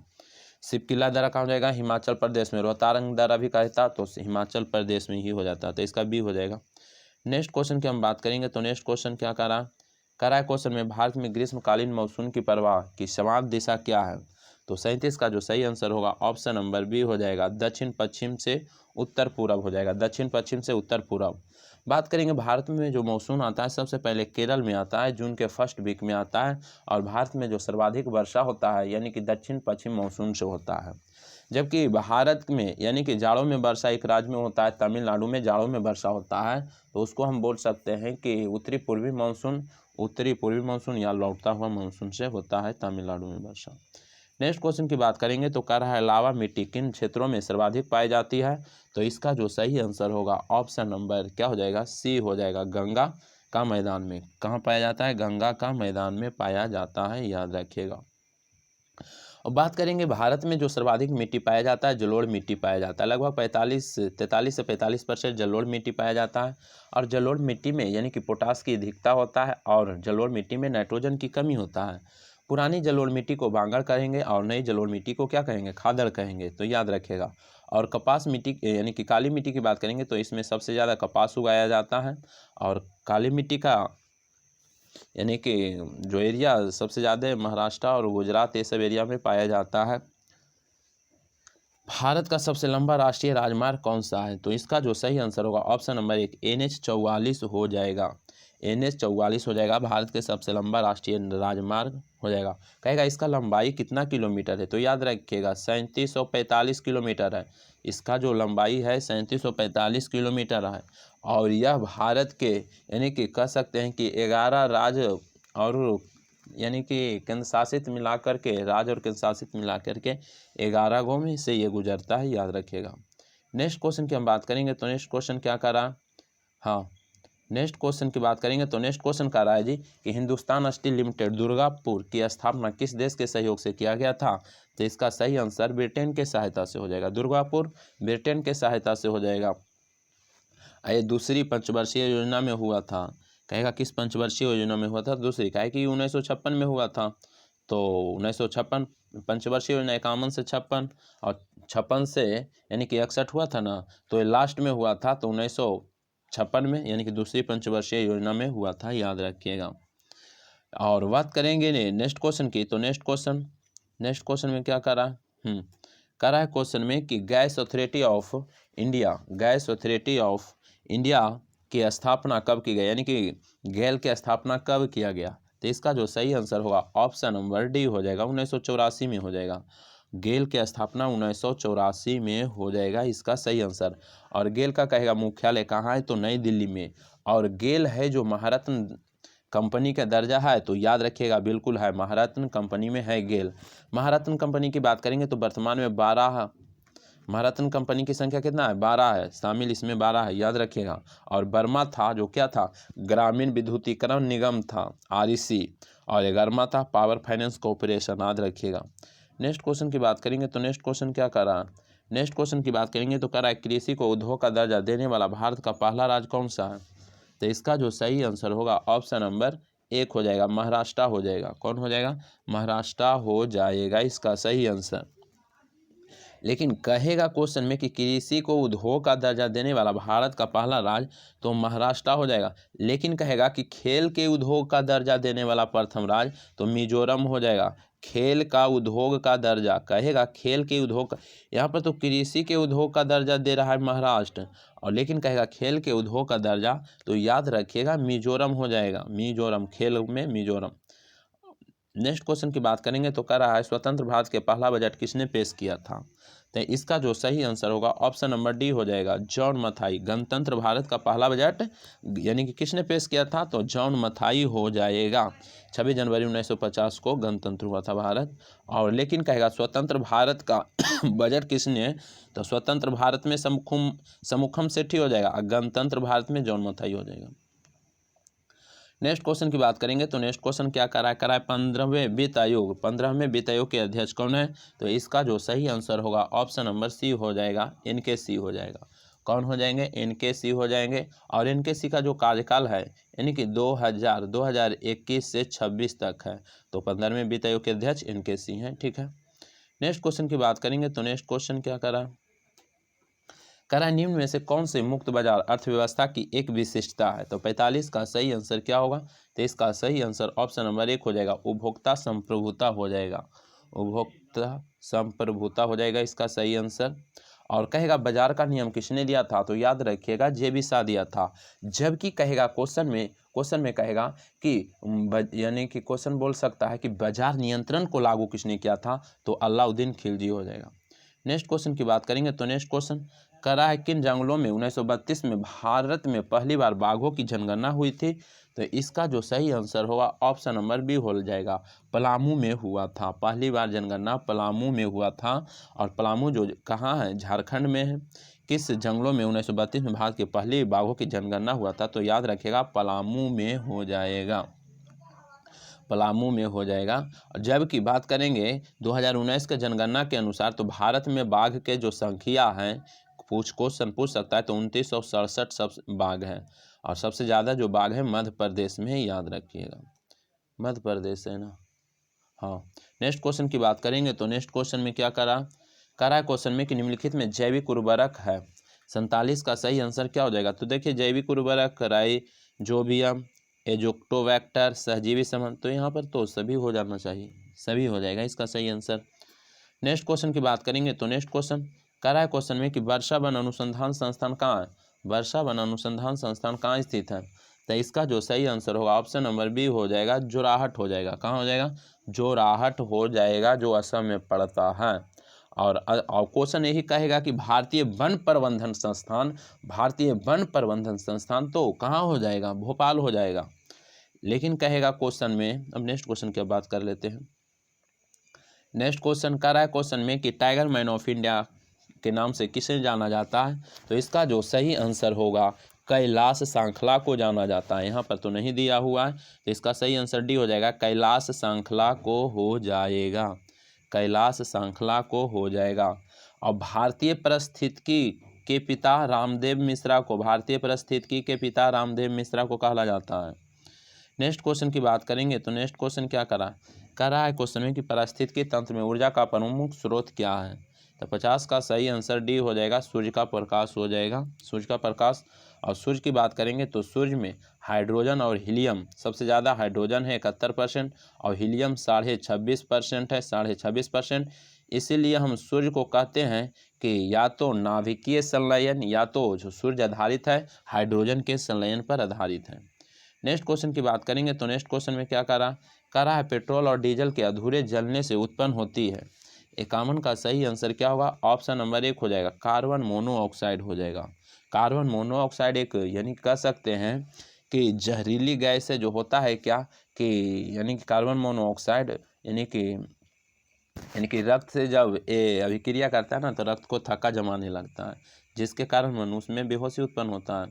सिपकिला दर्रा कहाँ हो जाएगा, हिमाचल प्रदेश में। रोहतांग दर्रा भी कहता तो हिमाचल प्रदेश में ही हो जाता, तो इसका बी हो जाएगा। नेक्स्ट क्वेश्चन की हम बात करेंगे तो नेक्स्ट क्वेश्चन क्या करा है क्वेश्चन में, भारत में ग्रीष्मकालीन मानसून की प्रवाह की समान दिशा क्या है, तो 37 का जो सही आंसर होगा ऑप्शन नंबर बी हो जाएगा, दक्षिण पश्चिम से उत्तर पूरब हो जाएगा, दक्षिण पश्चिम से उत्तर पूरब। बात करेंगे भारत में जो मानसून आता है सबसे पहले केरल में आता है, जून के फर्स्ट वीक में आता है, और भारत में जो सर्वाधिक वर्षा होता है यानी कि दक्षिण पश्चिम मानसून से होता है। जबकि भारत में यानी कि जाड़ों में वर्षा एक राज्य में होता है, तमिलनाडु में जाड़ों में वर्षा होता है, तो उसको हम बोल सकते हैं कि उत्तरी पूर्वी मानसून या लौटता हुआ मानसून से होता है तमिलनाडु में वर्षा। नेक्स्ट क्वेश्चन की बात करेंगे तो कह रहा है लावा मिट्टी किन क्षेत्रों में सर्वाधिक पाई जाती है, तो इसका जो सही आंसर होगा ऑप्शन नंबर क्या हो जाएगा, सी हो जाएगा, गंगा का मैदान में। कहाँ पाया जाता है, गंगा का मैदान में पाया जाता है, याद रखिएगा। और बात करेंगे भारत में जो सर्वाधिक मिट्टी पाया जाता है, जलोढ़ मिट्टी पाया जाता है, लगभग 43 से 45% जलोढ़ मिट्टी पाया जाता है। और जलोढ़ मिट्टी में यानी कि पोटास की अधिकता होता है, और जलोढ़ मिट्टी में नाइट्रोजन की कमी होता है। पुरानी जलोढ़ मिट्टी को बांगड़ कहेंगे और नई जलोढ़ मिट्टी को क्या कहेंगे, खादड़ कहेंगे, तो याद रखिएगा। और कपास मिट्टी यानी कि काली मिट्टी की बात करेंगे तो इसमें सबसे ज़्यादा कपास उगाया जाता है, और काली मिट्टी का यानी कि जो एरिया सबसे ज़्यादा महाराष्ट्र और गुजरात ये सब एरिया में पाया जाता है। भारत का सबसे लंबा राष्ट्रीय राजमार्ग कौन सा है, तो इसका जो सही आंसर होगा ऑप्शन नंबर 1 NH 44 हो जाएगा, NH 44 हो जाएगा, भारत के सबसे लंबा राष्ट्रीय राजमार्ग हो जाएगा। कहेगा इसका लंबाई कितना किलोमीटर है, तो याद रखिएगा 3745 किलोमीटर है, इसका जो लंबाई है 3745 किलोमीटर है। और यह भारत के यानी कि कह सकते हैं कि 11 राज्य और यानी कि केंद्र शासित मिलाकर के, राज्य और केंद्र शासित मिलाकर के 11 गो में से ये गुजरता है, याद रखिएगा। नेक्स्ट क्वेश्चन की हम बात करेंगे तो नेक्स्ट क्वेश्चन क्या करा, हाँ नेक्स्ट क्वेश्चन की बात करेंगे तो नेक्स्ट क्वेश्चन कह रहा है जी कि हिंदुस्तान स्टील लिमिटेड दुर्गापुर की स्थापना किस देश के सहयोग से किया गया था, तो इसका सही आंसर ब्रिटेन के सहायता से हो जाएगा, दुर्गापुर ब्रिटेन के सहायता से हो जाएगा। ये दूसरी पंचवर्षीय योजना में हुआ था, कहेगा किस पंचवर्षीय योजना में हुआ था, दूसरी, कहे कि 1956 में हुआ था, तो 1956 पंचवर्षीय योजना 51 से 56, और 56 से यानी कि 61 हुआ था ना, तो ये लास्ट में हुआ था, तो 1956 में यानी कि दूसरी पंचवर्षीय योजना में हुआ था, याद रखिएगा। और बात करेंगे नेक्स्ट क्वेश्चन की, तो नेक्स्ट क्वेश्चन में क्या करा है क्वेश्चन में कि गैस अथॉरिटी ऑफ इंडिया की स्थापना कब की गई, यानी कि गैल की स्थापना कब किया गया, तो इसका जो सही आंसर होगा ऑप्शन नंबर डी हो जाएगा, 1984 में हो जाएगा। गेल की स्थापना 1984 में हो जाएगा, इसका सही आंसर। और गेल का कहेगा मुख्यालय कहाँ है, तो नई दिल्ली में। और गेल है जो महारत्न कंपनी का दर्जा है, तो याद रखिएगा बिल्कुल है, महारत्न कंपनी में है गेल। महारत्न कंपनी की बात करेंगे तो वर्तमान में महारत्न कंपनी की संख्या कितना है, 12 है, शामिल इसमें 12 है, याद रखिएगा। और वर्मा था जो क्या था, ग्रामीण विद्युतीकरण निगम था, REC। और एगरमा था पावर फाइनेंस कॉरपोरेशन, याद रखिएगा। नेक्स्ट क्वेश्चन की बात करेंगे तो नेक्स्ट क्वेश्चन क्या कर रहा है, नेक्स्ट क्वेश्चन की बात करेंगे तो कह रहा है कृषि को उद्योग का दर्जा देने वाला भारत का पहला राज्य कौन सा है। तो इसका जो सही आंसर होगा ऑप्शन नंबर 1 हो जाएगा, महाराष्ट्र हो जाएगा। कौन हो जाएगा, महाराष्ट्र हो जाएगा इसका सही आंसर। लेकिन कहेगा क्वेश्चन में कि कृषि को उद्योग का दर्जा देने वाला भारत का पहला राज्य, तो महाराष्ट्र हो जाएगा। लेकिन कहेगा कि खेल के उद्योग का दर्जा देने वाला प्रथम राज्य, तो मिजोरम हो जाएगा। खेल का उद्योग का दर्जा कहेगा, खेल के उद्योग का, यहाँ पर तो कृषि के उद्योग का दर्जा दे रहा है महाराष्ट्र, और लेकिन कहेगा खेल के उद्योग का दर्जा, तो याद रखिएगा मिजोरम हो जाएगा, मिजोरम, खेल में मिजोरम। नेक्स्ट क्वेश्चन की बात करेंगे तो कह रहा है स्वतंत्र भारत के पहला बजट किसने पेश किया था। तो इसका जो सही आंसर होगा ऑप्शन नंबर डी हो जाएगा, जॉन मथाई। गणतंत्र भारत का पहला बजट यानी कि किसने पेश किया था, तो जॉन मथाई हो जाएगा। 26 जनवरी 1950 को गणतंत्र हुआ था भारत। और लेकिन कहेगा स्वतंत्र भारत का बजट किसने, तो स्वतंत्र भारत में समुखम सेठी हो जाएगा, गणतंत्र भारत में जॉन मथाई हो जाएगा। नेक्स्ट क्वेश्चन की बात करेंगे तो नेक्स्ट क्वेश्चन क्या करा है 15वें वित्त आयोग, 15वें वित्त आयोग के अध्यक्ष कौन है। तो इसका जो सही आंसर होगा ऑप्शन नंबर सी हो जाएगा, NK सिंह हो जाएगा। कौन हो जाएंगे, NK सिंह हो जाएंगे। और NK सिंह का जो कार्यकाल है यानी कि 2021 से 26 तक है। तो 15वें वित्त आयोग के अध्यक्ष NK सिंह हैं, ठीक है। नेक्स्ट क्वेश्चन की बात करेंगे तो नेक्स्ट क्वेश्चन क्या करा निम्न में से कौन से मुक्त बाजार अर्थव्यवस्था की एक विशिष्टता है। तो 45 का सही आंसर क्या होगा, तो इसका सही आंसर ऑप्शन नंबर 1 हो जाएगा, उपभोक्ता संप्रभुता हो जाएगा, उपभोक्ता संप्रभुता हो जाएगा इसका सही आंसर। और कहेगा बाजार का नियम किसने दिया था, तो याद रखिएगा JB शाह दिया था। जबकि कहेगा क्वेश्चन में कहेगा कि यानी कि क्वेश्चन बोल सकता है कि बाजार नियंत्रण को लागू किसने किया था, तो अलाउद्दीन खिलजी हो जाएगा। नेक्स्ट क्वेश्चन की बात करेंगे तो नेक्स्ट क्वेश्चन कह रहा है किन जंगलों में 1932 में भारत में पहली बार बाघों की जनगणना हुई थी। तो इसका जो सही आंसर होगा ऑप्शन नंबर बी हो जाएगा, पलामू में हुआ था। पहली बार जनगणना पलामू में हुआ था। और पलामू जो कहाँ है, झारखंड में है। किस जंगलों में 1932 में भारत के पहली बाघों की जनगणना हुआ था, तो याद रखिएगा पलामू में हो जाएगा, पलामू में हो जाएगा। जबकि बात करेंगे 2019 के जनगणना के अनुसार तो भारत में बाघ के जो संख्या हैं, क्वेश्चन पूछ सकता है, तो 2967 सब बाघ हैं। और सबसे ज़्यादा जो बाघ है मध्य प्रदेश में, याद रखिएगा मध्य प्रदेश है ना, हाँ। नेक्स्ट क्वेश्चन की बात करेंगे तो नेक्स्ट क्वेश्चन में क्या करा क्वेश्चन में कि निम्नलिखित में जैविक उर्वरक है। 47 का सही आंसर क्या हो जाएगा, तो देखिए जैविक उर्वरक राइजोबियम, एजोक्टोबैक्टर, सहजीवी संबंध, तो यहाँ पर तो सभी हो जाना चाहिए, सभी हो जाएगा इसका सही आंसर। नेक्स्ट क्वेश्चन की बात करेंगे तो नेक्स्ट क्वेश्चन क्वेश्चन में कि वर्षा वन अनुसंधान संस्थान कहाँ है, वर्षा वन अनुसंधान संस्थान कहाँ स्थित है। तो इसका जो सही आंसर होगा ऑप्शन नंबर बी हो जाएगा, जोराहट हो जाएगा। कहाँ हो जाएगा, जोराहट हो जाएगा, जो असम में पड़ता है। और क्वेश्चन यही कहेगा कि भारतीय वन प्रबंधन संस्थान, भारतीय वन प्रबंधन संस्थान तो कहाँ हो जाएगा, भोपाल हो जाएगा। लेकिन कहेगा क्वेश्चन में, अब नेक्स्ट क्वेश्चन की बात कर लेते हैं। नेक्स्ट क्वेश्चन कर रहा है क्वेश्चन में कि टाइगर मैन ऑफ इंडिया के नाम से किसे जाना जाता है। तो इसका जो सही आंसर होगा कैलाश सांखला को जाना जाता है। यहाँ पर तो नहीं दिया हुआ है, तो इसका सही आंसर डी हो जाएगा, कैलाश सांखला को हो जाएगा, कैलाश सांखला को हो जाएगा। और भारतीय पारिस्थितिकी के पिता रामदेव मिश्रा को, भारतीय पारिस्थितिकी के पिता रामदेव मिश्रा को कहा जाता है। नेक्स्ट क्वेश्चन की बात करेंगे तो नेक्स्ट क्वेश्चन क्या करा है क्वेश्चन में कि पारिस्थितिकी तंत्र में ऊर्जा का प्रमुख स्रोत क्या है। तो 50 का सही आंसर डी हो जाएगा, सूर्य का प्रकाश हो जाएगा, सूर्य का प्रकाश। और सूर्य की बात करेंगे तो सूर्य में हाइड्रोजन और हीलियम, सबसे ज़्यादा हाइड्रोजन है 71% और हीलियम 26.5% है, 26.5%। इसीलिए हम सूर्य को कहते हैं कि या तो नाभिकीय संलयन, या तो जो सूर्य आधारित है हाइड्रोजन के संलयन पर आधारित है। नेक्स्ट क्वेश्चन की बात करेंगे तो नेक्स्ट क्वेश्चन में क्या करा है पेट्रोल और डीजल के अधूरे जलने से उत्पन्न होती है। 51 का सही आंसर क्या होगा, ऑप्शन नंबर 1 हो जाएगा, कार्बन मोनोऑक्साइड हो जाएगा। कार्बन मोनोऑक्साइड एक यानी कह सकते हैं कि जहरीली गैस है, जो होता है क्या कि यानी कि कार्बन मोनोऑक्साइड यानी कि यानी कि रक्त से जब ये अभिक्रिया करता है ना तो रक्त को थक्का जमाने लगता है, जिसके कारण मनुष्य में बेहोशी उत्पन्न होता है।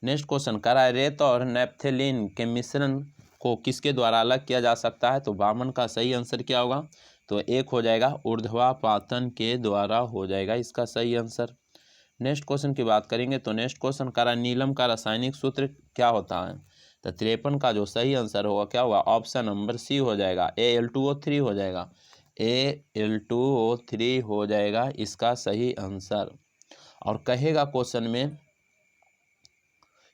नेक्स्ट क्वेश्चन कह रहा है रेत और नेप्थेलिन के मिश्रण को किसके द्वारा अलग किया जा सकता है? तो वामन का सही आंसर क्या होगा? तो एक हो जाएगा ऊर्ध्वापातन के द्वारा हो जाएगा इसका सही आंसर। नेक्स्ट क्वेश्चन की बात करेंगे तो नेक्स्ट क्वेश्चन कह रहा है नीलम का रासायनिक सूत्र क्या होता है? तो 53 का जो सही आंसर होगा क्या होगा? ऑप्शन नंबर सी हो जाएगा, Al2O3 हो जाएगा, Al2O3 हो जाएगा इसका सही आंसर। और कहेगा क्वेश्चन में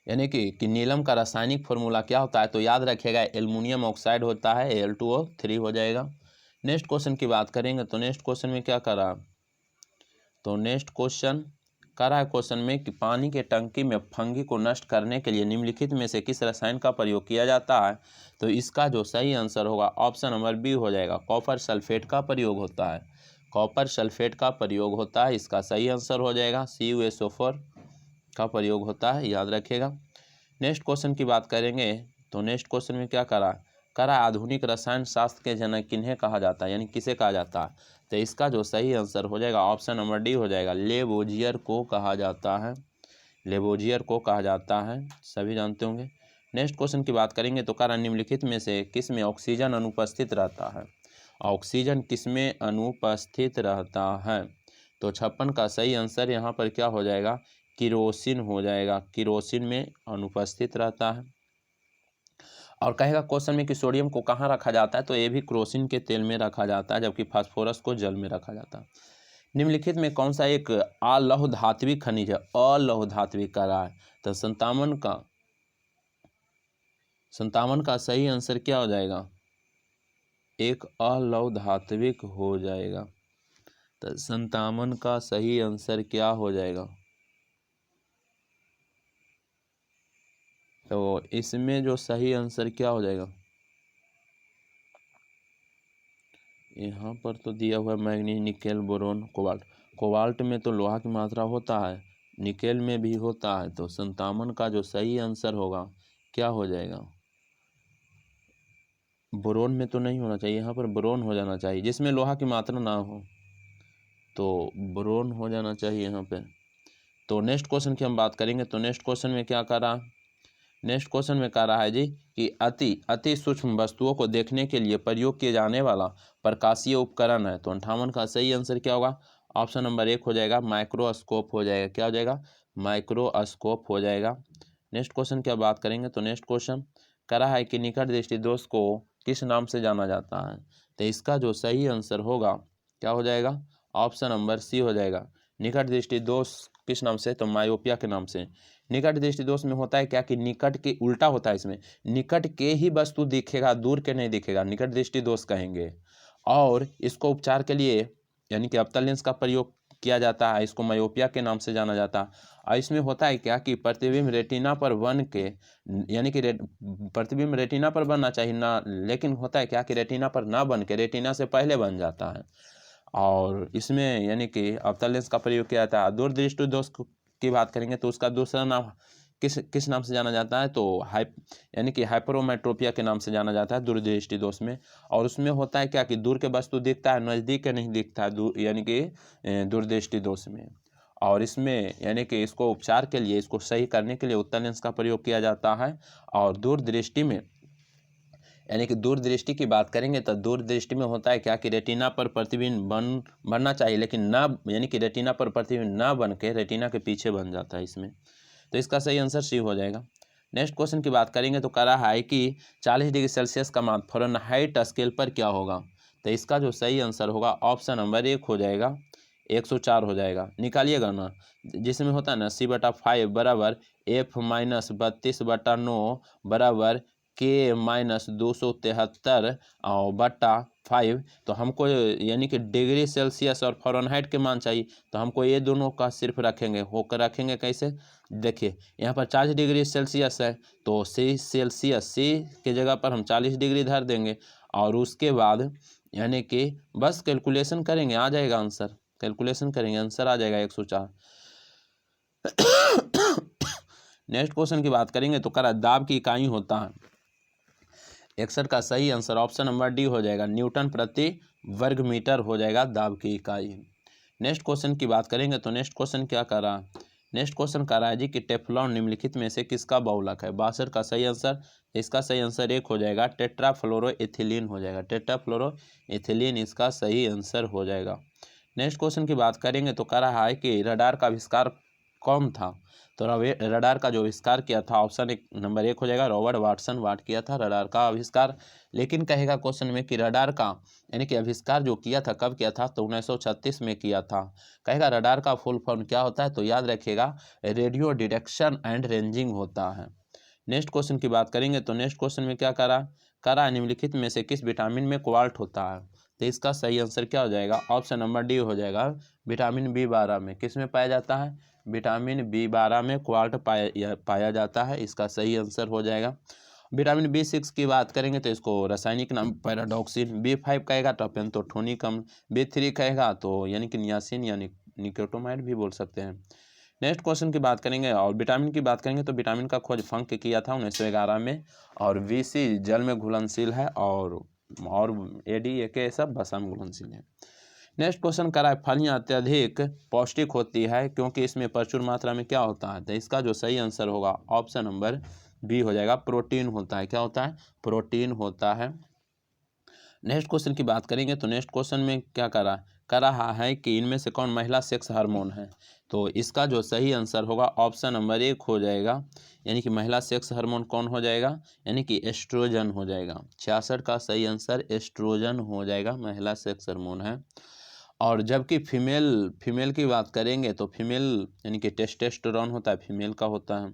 यानी कि नीलम का रासायनिक फॉर्मूला क्या होता है? तो याद रखिएगा एल्युमिनियम ऑक्साइड होता है, Al2O3 हो जाएगा। नेक्स्ट क्वेश्चन की बात करेंगे तो नेक्स्ट क्वेश्चन में क्या करा? तो नेक्स्ट क्वेश्चन कह रहा है क्वेश्चन में कि पानी के टंकी में फंगी को नष्ट करने के लिए निम्नलिखित में से किस रसायन का प्रयोग किया जाता है? तो इसका जो सही आंसर होगा ऑप्शन नंबर बी हो जाएगा, कॉपर सल्फेट का प्रयोग होता है। कॉपर सल्फेट का प्रयोग होता है, इसका सही आंसर हो जाएगा CuSO4 का प्रयोग होता है, याद रखिएगा। नेक्स्ट क्वेश्चन की बात करेंगे तो नेक्स्ट क्वेश्चन में क्या करा आधुनिक रसायन शास्त्र के जनक किन्हें कहा जाता है, यानी किसे कहा जाता है? तो इसका जो सही आंसर हो जाएगा ऑप्शन नंबर डी हो जाएगा, लेवोजियर को कहा जाता है। लेवोजियर को कहा जाता है, सभी जानते होंगे। नेक्स्ट क्वेश्चन की बात करेंगे तो करा निम्नलिखित में से किस में ऑक्सीजन अनुपस्थित रहता है? ऑक्सीजन किस में अनुपस्थित रहता है? तो 56 का सही आंसर यहाँ पर क्या हो जाएगा? किरोसिन हो जाएगा, किरोसिन में अनुपस्थित रहता है। और कहेगा क्वेश्चन में कि सोडियम को कहाँ रखा जाता है? तो ये भी केरोसिन के तेल में रखा जाता है, जबकि फास्फोरस को जल में रखा जाता है। निम्नलिखित में कौन सा एक अलौह धात्विक खनिज है? अलौह धात्विक का रहा है, तो 57 का सही आंसर क्या हो जाएगा? एक अलौह धात्विक हो जाएगा। तो 57 का सही आंसर क्या हो जाएगा? तो इसमें जो सही आंसर क्या हो जाएगा? यहाँ पर तो दिया हुआ है manganese, nickel, boron, cobalt. Cobalt में तो लोहा की मात्रा होता है, निकेल में भी होता है, तो 57 का जो सही आंसर होगा क्या हो जाएगा? बोरोन में तो नहीं होना चाहिए, यहाँ पर बोरोन हो जाना चाहिए, जिसमें लोहा की मात्रा ना हो, तो बोरोन हो जाना चाहिए यहाँ पे। तो नेक्स्ट क्वेश्चन की हम बात करेंगे तो नेक्स्ट क्वेश्चन में क्या कर रहा? नेक्स्ट क्वेश्चन में कह रहा है जी कि अति सूक्ष्म वस्तुओं को देखने के लिए प्रयोग किए जाने वाला प्रकाशीय उपकरण है। तो 58 का सही आंसर क्या होगा? ऑप्शन नंबर एक हो जाएगा, माइक्रोस्कोप हो जाएगा। क्या हो जाएगा? माइक्रोस्कोप हो जाएगा। नेक्स्ट क्वेश्चन की बात करेंगे तो नेक्स्ट क्वेश्चन कह रहा है कि निकट दृष्टि दोष को किस नाम से जाना जाता है? तो इसका जो सही आंसर होगा क्या हो जाएगा? ऑप्शन नंबर सी हो जाएगा, निकट दृष्टि दोष किस नाम से? तो मायोपिया के नाम से। निकट दृष्टि दोष में होता है क्या कि निकट के उल्टा होता है, इसमें निकट के ही वस्तु दिखेगा, दूर के नहीं दिखेगा, निकट दृष्टि दोष कहेंगे। और इसको उपचार के लिए यानी कि अवतल लेंस का प्रयोग किया जाता है, इसको मायोपिया के नाम से जाना जाता है। और इसमें होता है क्या कि प्रतिबिंब रेटिना पर बन के यानी कि प्रतिबिंब रेटिना पर बनना चाहिए ना, लेकिन होता है क्या कि रेटिना पर ना बन के रेटिना से पहले बन जाता है। और इसमें यानी कि अवतल लेंस का प्रयोग किया जाता है। दूरदृष्टि दोष की बात करेंगे तो उसका दूसरा नाम किस नाम से जाना जाता है? तो यानी कि हाइपरोमेट्रोपिया के नाम से जाना जाता है दूरदृष्टि दोष में। और उसमें होता है क्या कि दूर के वस्तु दिखता है, नज़दीक के नहीं दिखता है, यानी कि दूरदृष्टि दोष में। और इसमें यानी कि इसको उपचार के लिए, इसको सही करने के लिए उत्तल लेंस का प्रयोग किया जाता है। और दूरदृष्टि में यानी कि दूरदृष्टि की बात करेंगे तो दूरदृष्टि में होता है क्या कि रेटिना पर प्रतिबिंब बनना चाहिए, लेकिन ना यानी कि रेटिना पर प्रतिबिंब ना बन के रेटिना के पीछे बन जाता है इसमें। तो इसका सही आंसर सी हो जाएगा। नेक्स्ट क्वेश्चन की बात करेंगे तो कह रहा है कि 40 डिग्री सेल्सियस का मान फ़ारेनहाइट स्केल पर क्या होगा? तो इसका जो सही आंसर होगा ऑप्शन नंबर एक हो जाएगा, 104 हो जाएगा। निकालिएगा ना, जिसमें होता है ना C/5 बराबर F-32/9 बराबर K-273/5। तो हमको यानी कि डिग्री सेल्सियस और फ़ारेनहाइट के मान चाहिए, तो हमको ये दोनों का सिर्फ रखेंगे। होकर रखेंगे कैसे? देखिए यहाँ पर 40 डिग्री सेल्सियस है, तो सी के जगह पर हम 40 डिग्री धर देंगे। और उसके बाद यानी कि बस कैलकुलेशन करेंगे, आ जाएगा आंसर। कैलकुलेशन करेंगे, आंसर आ जाएगा 104। नेक्स्ट क्वेश्चन की बात करेंगे तो करा दाब की इकाई होता है। 61 का सही आंसर ऑप्शन नंबर डी हो जाएगा, न्यूटन प्रति वर्ग मीटर हो जाएगा दाब की इकाई। नेक्स्ट क्वेश्चन की बात करेंगे तो नेक्स्ट क्वेश्चन क्या कर रहा है, नेक्स्ट क्वेश्चन कर रहा है जी कि टेफ्लॉन निम्नलिखित में से किसका बहुलक है। 62 का सही आंसर, इसका सही आंसर एक हो जाएगा टेट्राफ्लोरोएथिलीन हो जाएगा, टेट्राफ्लोरोएथिलीन इसका सही आंसर हो जाएगा। नेक्स्ट क्वेश्चन की बात करेंगे तो कह रहा है कि रडार का आविष्कार कौन था। तो रडार का जो आविष्कार किया था ऑप्शन नंबर एक हो जाएगा रॉबर्ट वाटसन वाट किया था रडार का आविष्कार। लेकिन कहेगा क्वेश्चन में कि रडार का यानी कि आविष्कार जो किया था कब किया था, तो 1936 में किया था। कहेगा रडार का फुल फॉर्म क्या होता है, तो याद रखिएगा रेडियो डिटेक्शन एंड रेंजिंग होता है। नेक्स्ट क्वेश्चन की बात करेंगे तो नेक्स्ट क्वेश्चन में क्या करा निम्नलिखित में से किस विटामिन में कोबाल्ट होता है। तो इसका सही आंसर क्या हो जाएगा, ऑप्शन नंबर डी हो जाएगा विटामिन B12 में। किस में पाया जाता है, विटामिन B12 में कोबाल्ट पाया जाता है, इसका सही आंसर हो जाएगा। विटामिन B6 की बात करेंगे तो इसको रासायनिक नाम पैराडॉक्सिन, B5 कहेगा तो पेंटोथोनिकम, B3 कहेगा तो यानी कि नियासिन यानी निकोटोमाइड भी बोल सकते हैं। नेक्स्ट क्वेश्चन की बात करेंगे और विटामिन की बात करेंगे तो विटामिन का खोज फंक किया था 1911 में, और VC जल में घुलनशील है और ADA सब भस्म में घुलनशील है। नेक्स्ट क्वेश्चन करा है फलियां अत्यधिक पौष्टिक होती है क्योंकि इसमें प्रचुर मात्रा में क्या होता है। तो इसका जो सही आंसर होगा ऑप्शन नंबर बी हो जाएगा प्रोटीन होता है। क्या होता है, प्रोटीन होता है। नेक्स्ट क्वेश्चन की बात करेंगे तो नेक्स्ट क्वेश्चन में क्या कर रहा है कि इनमें से कौन महिला सेक्स हार्मोन है। तो इसका जो सही आंसर होगा ऑप्शन नंबर एक हो जाएगा, यानी कि महिला सेक्स हार्मोन कौन हो जाएगा, यानी कि एस्ट्रोजन हो जाएगा। 66 का सही आंसर एस्ट्रोजन हो जाएगा, महिला सेक्स हार्मोन है। और जबकि फीमेल की बात करेंगे तो फीमेल यानी कि टेस्टोस्टेरोन होता है, फीमेल का होता है।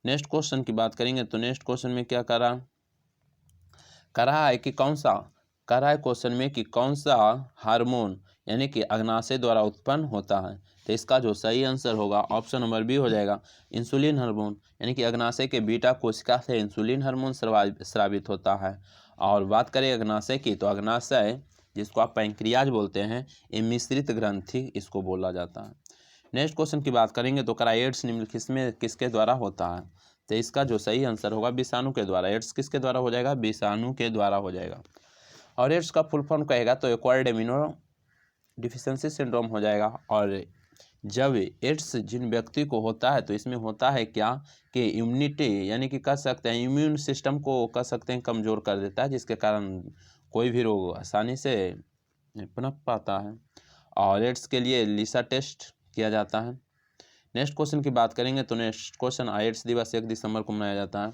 नेक्स्ट क्वेश्चन की बात करेंगे तो नेक्स्ट क्वेश्चन में क्या कर रहा है कि कह रहा है क्वेश्चन में कि कौन सा हार्मोन यानी कि अग्नाशय द्वारा उत्पन्न होता है। तो इसका जो सही आंसर होगा ऑप्शन नंबर बी हो जाएगा इंसुलिन हार्मोन, यानी कि अग्नाशय के बीटा कोशिका से इंसुलिन हार्मोन स्रावित होता है। और बात करें अग्नाशय की तो अग्नाशय जिसको आप पैंक्रियाज बोलते हैं, ये मिश्रित ग्रंथि इसको बोला जाता है। नेक्स्ट क्वेश्चन की बात करेंगे तो एड्स निम्नलिखित में किसके द्वारा होता है। तो इसका जो सही आंसर होगा विषाणु के द्वारा। एड्स किसके द्वारा हो जाएगा, विषाणु के द्वारा हो जाएगा। और एड्स का फुल फॉर्म कहेगा तो एक्वायर्ड इम्यूनो डिफिशिएंसी सिंड्रोम हो जाएगा। और जब एड्स जिन व्यक्ति को होता है तो इसमें होता है क्या कि इम्यूनिटी यानी कि कह सकते हैं इम्यून सिस्टम को कह सकते हैं कमज़ोर कर देता है, जिसके कारण कोई भी रोग आसानी से पनप पाता है। और एड्स के लिए लीसा टेस्ट किया जाता है। नेक्स्ट क्वेश्चन की बात करेंगे तो नेक्स्ट क्वेश्चन एड्स दिवस 1 दिसंबर को मनाया जाता है।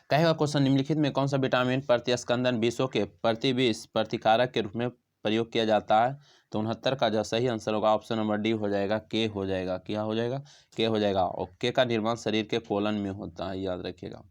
कहेगा क्वेश्चन निम्नलिखित में कौन सा विटामिन प्रतिस्कंदन विषों के प्रतिविष प्रतिकारक के रूप में प्रयोग किया जाता है। तो 69 का जो सही आंसर होगा ऑप्शन नंबर डी हो जाएगा, के हो जाएगा। क्या हो जाएगा, के हो जाएगा। और के का निर्माण शरीर के कोलन में होता है, याद रखिएगा।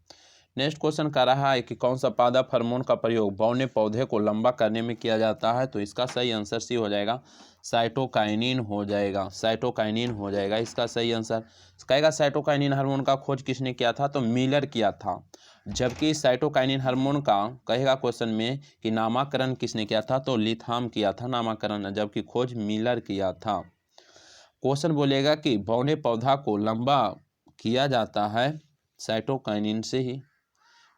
नेक्स्ट क्वेश्चन कर रहा है कि कौन सा पादप हार्मोन का प्रयोग बौने पौधे को लंबा करने में किया जाता है। तो इसका सही आंसर सी हो जाएगा, साइटोकाइनिन हो जाएगा, साइटोकाइनिन हो जाएगा इसका सही आंसर। कहेगा साइटोकाइनिन हार्मोन का खोज किसने किया था, तो मिलर किया था। जबकि साइटोकाइनिन हार्मोन का कहेगा क्वेश्चन में कि नामकरण किसने किया था, तो लिथाम किया था नामकरण, जबकि खोज मिलर किया था। क्वेश्चन बोलेगा कि बौने पौधा को लंबा किया जाता है साइटोकाइनिन से ही।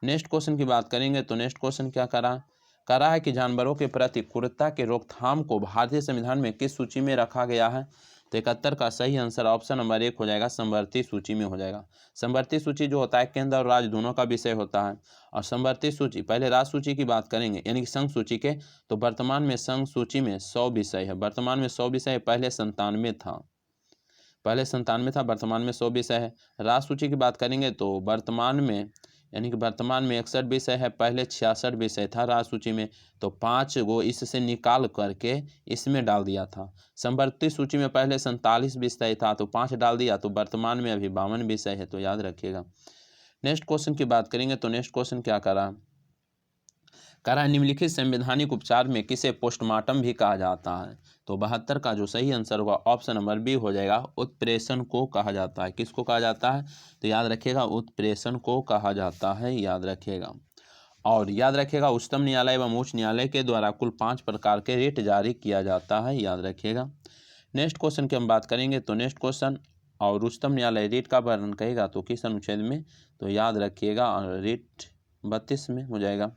नेक्स्ट क्वेश्चन की बात करेंगे तो नेक्स्ट क्वेश्चन क्या करा है कि जानवरों के प्रति क्रूरता के रोकथाम को भारतीय संविधान में किस सूची में रखा गया है। तो 71 का सही आंसर ऑप्शन नंबर एक हो जाएगा, समवर्ती सूची में हो जाएगा। समवर्ती सूची जो होता है केंद्र और राज्य दोनों का विषय होता है। और समवर्ती सूची पहले राज्य सूची की बात करेंगे यानी कि संघ सूची के, तो वर्तमान में संघ सूची में 100 विषय है। वर्तमान में 100 विषय, पहले 97 था, वर्तमान में 100 विषय है। राज्य सूची की बात करेंगे तो वर्तमान में यानी कि वर्तमान में 61 विषय है, पहले 66 विषय था राज्य सूची में, तो 5 गो इससे निकाल करके इसमें डाल दिया था। समवर्ती सूची में पहले 47 विषय था तो 5 डाल दिया, तो वर्तमान में अभी 52 विषय है, तो याद रखिएगा। नेक्स्ट क्वेश्चन की बात करेंगे तो नेक्स्ट क्वेश्चन क्या करा निम्नलिखित संवैधानिक उपचार में किसे पोस्टमार्टम भी कहा जाता है। तो 72 का जो सही आंसर होगा ऑप्शन नंबर बी हो जाएगा, उत्प्रेषण को कहा जाता है। किसको कहा जाता है, तो याद रखिएगा उत्प्रेषण को कहा जाता है, याद रखिएगा। और याद रखिएगा उच्चतम न्यायालय एवं उच्च न्यायालय के द्वारा कुल 5 प्रकार के रिट जारी किया जाता है, याद रखिएगा। नेक्स्ट क्वेश्चन की हम बात करेंगे तो नेक्स्ट क्वेश्चन और उच्चतम न्यायालय रिट का वर्णन कहेगा तो किस अनुच्छेद में, तो याद रखिएगा रिट 32 में हो जाएगा।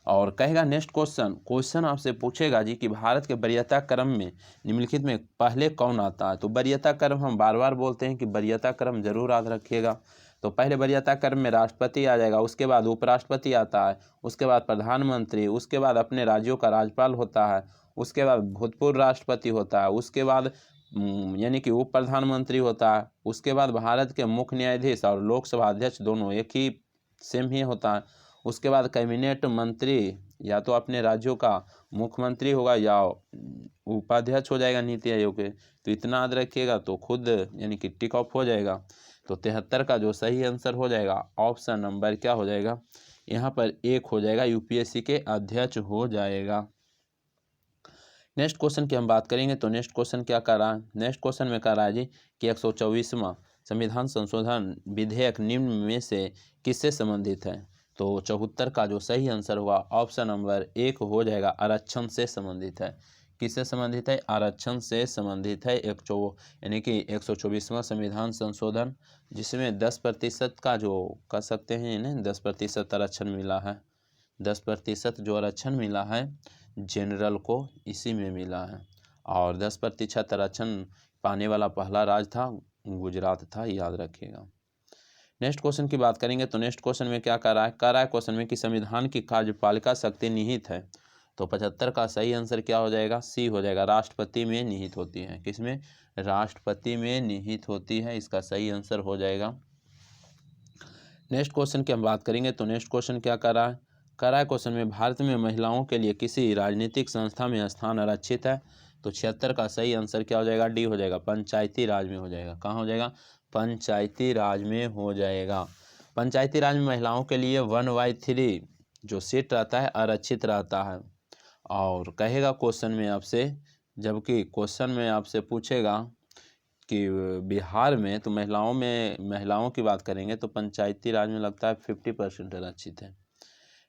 और कहेगा नेक्स्ट क्वेश्चन आपसे पूछेगा जी कि भारत के वरीयता क्रम में निम्नलिखित में पहले कौन आता है। तो वरीयता क्रम हम बार बार बोलते हैं कि वरीयता क्रम जरूर याद रखिएगा। तो पहले वरीयता क्रम में राष्ट्रपति आ जाएगा, उसके बाद उपराष्ट्रपति आता है, उसके बाद प्रधानमंत्री, उसके बाद अपने राज्यों का राज्यपाल होता है, उसके बाद भूतपूर्व राष्ट्रपति होता है, उसके बाद यानी कि उप प्रधानमंत्री होता है, उसके बाद भारत के मुख्य न्यायाधीश और लोकसभा अध्यक्ष दोनों एक ही सेम ही होता है। उसके बाद कैबिनेट मंत्री या तो अपने राज्यों का मुख्यमंत्री होगा या उपाध्यक्ष हो जाएगा नीति आयोग के। तो इतना याद रखिएगा तो खुद यानी कि टिक ऑफ हो जाएगा। तो 73 का जो सही आंसर हो जाएगा ऑप्शन नंबर क्या हो जाएगा, यहाँ पर 1 हो जाएगा, यूपीएससी के अध्यक्ष हो जाएगा। नेक्स्ट क्वेश्चन की हम बात करेंगे तो नेक्स्ट क्वेश्चन क्या कर रहा है, नेक्स्ट क्वेश्चन में कह रहा है जी कि 124वां संविधान संशोधन विधेयक निम्न में से किससे संबंधित है। तो 74 का जो सही आंसर होगा ऑप्शन नंबर 1 हो जाएगा, आरक्षण से संबंधित है। किससे संबंधित है, आरक्षण से संबंधित है। यानी कि 124वां संविधान संशोधन जिसमें 10% का जो कह सकते हैं इन्हें 10% आरक्षण मिला है, 10% जो आरक्षण मिला है जनरल को इसी में मिला है। और 10% आरक्षण पाने वाला पहला राज्य था गुजरात था, याद रखिएगा। नेक्स्ट क्वेश्चन की बात करेंगे तो नेक्स्ट क्वेश्चन में क्या कर रहा है क्वेश्चन में कि संविधान की कार्यपालिका शक्ति निहित है। तो 75 का सही आंसर क्या हो जाएगा, सी हो जाएगा, राष्ट्रपति में निहित होती है। किसमें, राष्ट्रपति में निहित होती है, इसका सही आंसर हो जाएगा। नेक्स्ट क्वेश्चन की हम बात करेंगे तो नेक्स्ट क्वेश्चन क्या कर रहा है क्वेश्चन में भारत में महिलाओं के लिए किसी राजनीतिक संस्था में स्थान आरक्षित है। तो 76 का सही आंसर क्या हो जाएगा, डी हो जाएगा, पंचायती राज में हो जाएगा। कहाँ हो जाएगा, पंचायती राज में हो जाएगा। पंचायती राज में महिलाओं के लिए 1/3 जो सीट रहता है आरक्षित रहता है। और कहेगा क्वेश्चन में आपसे, जबकि क्वेश्चन में आपसे पूछेगा कि बिहार में तो महिलाओं की बात करेंगे तो पंचायती राज में लगता है 50% आरक्षित है।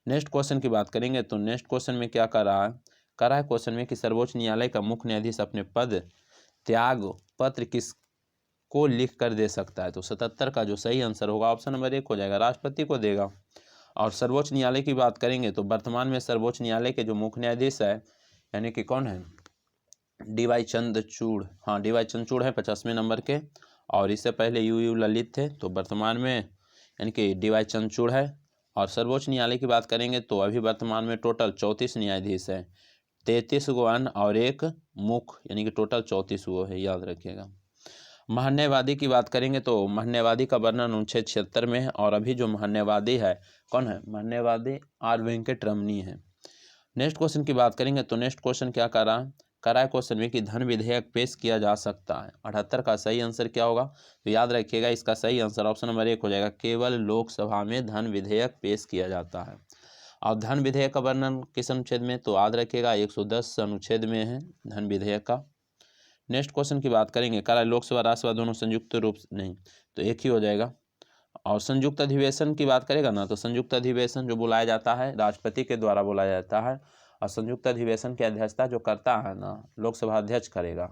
नेक्स्ट क्वेश्चन की बात करेंगे तो नेक्स्ट क्वेश्चन में क्या कर रहा है क्वेश्चन में कि सर्वोच्च न्यायालय का मुख्य न्यायाधीश अपने पद त्याग पत्र किसको लिख कर दे सकता है। तो 77 का जो सही आंसर होगा ऑप्शन नंबर 1 हो जाएगा, राष्ट्रपति को देगा। और सर्वोच्च न्यायालय की बात करेंगे तो वर्तमान में सर्वोच्च न्यायालय के जो मुख्य न्यायाधीश है यानी कि कौन है, डी.वाई. चंद्रचूड़, हाँ डी.वाई. चंद्रचूड़ है 50वें नंबर के। और इससे पहले यू ललित थे। तो वर्तमान में यानी कि डी.वाई. चंद्रचूड़ है। और सर्वोच्च न्यायालय की बात करेंगे तो अभी वर्तमान में टोटल 34 न्यायाधीश है, 33 गो अन्य और एक मुख्य, यानी कि टोटल 34 गो है, याद रखिएगा। महान्यायवादी की बात करेंगे तो महान्यायवादी का वर्णन अनुच्छेद 76 में है। और अभी जो महान्यायवादी है कौन है, महान्यायवादी आर वेंकट रमनी है। नेक्स्ट क्वेश्चन की बात करेंगे तो नेक्स्ट क्वेश्चन क्या कर रहा है क्वेश्चन में कि धन विधेयक पेश किया जा सकता है। 78 का सही आंसर क्या होगा, तो याद रखिएगा इसका सही आंसर ऑप्शन नंबर 1 हो जाएगा, केवल लोकसभा में धन विधेयक पेश किया जाता है। और धन विधेयक का वर्णन किस अनुच्छेद में, तो याद रखिएगा 110 अनुच्छेद में है धन विधेयक का। नेक्स्ट क्वेश्चन की बात करेंगे, लोकसभा राज्यसभा दोनों संयुक्त रूप नहीं तो एक ही हो जाएगा। और संयुक्त अधिवेशन की बात करेगा ना तो संयुक्त अधिवेशन जो बुलाया जाता है राष्ट्रपति के द्वारा बुलाया जाता है। और संयुक्त अधिवेशन की अध्यक्षता जो करता है ना लोकसभा अध्यक्ष करेगा,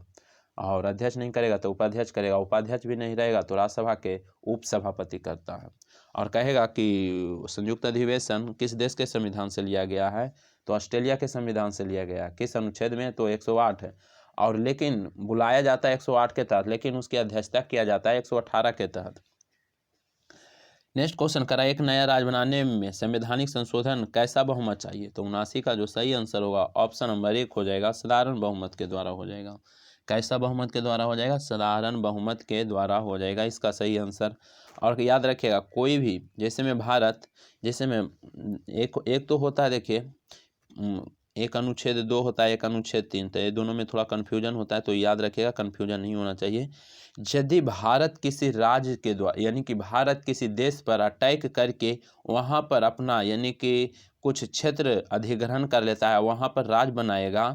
और अध्यक्ष नहीं करेगा तो उपाध्यक्ष करेगा, उपाध्यक्ष भी नहीं रहेगा तो राज्यसभा के उपसभापति करता है। और कहेगा कि संयुक्त अधिवेशन किस देश के संविधान से लिया गया है, तो ऑस्ट्रेलिया के संविधान से लिया गया। किस अनुच्छेद में, तो 108 है। और लेकिन बुलाया जाता है 108 के तहत, लेकिन उसकी अध्यक्षता किया जाता है 118 के तहत। नेक्स्ट क्वेश्चन करा, एक नया राज्य बनाने में संवैधानिक संशोधन कैसा बहुमत चाहिए। तो 79 का जो सही आंसर होगा ऑप्शन नंबर 1 हो जाएगा, साधारण बहुमत के द्वारा हो जाएगा। कैसा बहुमत के द्वारा हो जाएगा, साधारण बहुमत के द्वारा हो जाएगा, इसका सही आंसर। और याद रखिएगा कोई भी जैसे में भारत, जैसे में एक तो होता है, देखिए एक अनुच्छेद 2 होता है, एक अनुच्छेद 3, तो ये दोनों में थोड़ा कन्फ्यूजन होता है, तो याद रखिएगा कन्फ्यूजन नहीं होना चाहिए। यदि भारत किसी राज्य के द्वारा यानी कि भारत किसी देश पर अटैक करके वहाँ पर अपना यानी कि कुछ क्षेत्र अधिग्रहण कर लेता है, वहाँ पर राज्य बनाएगा,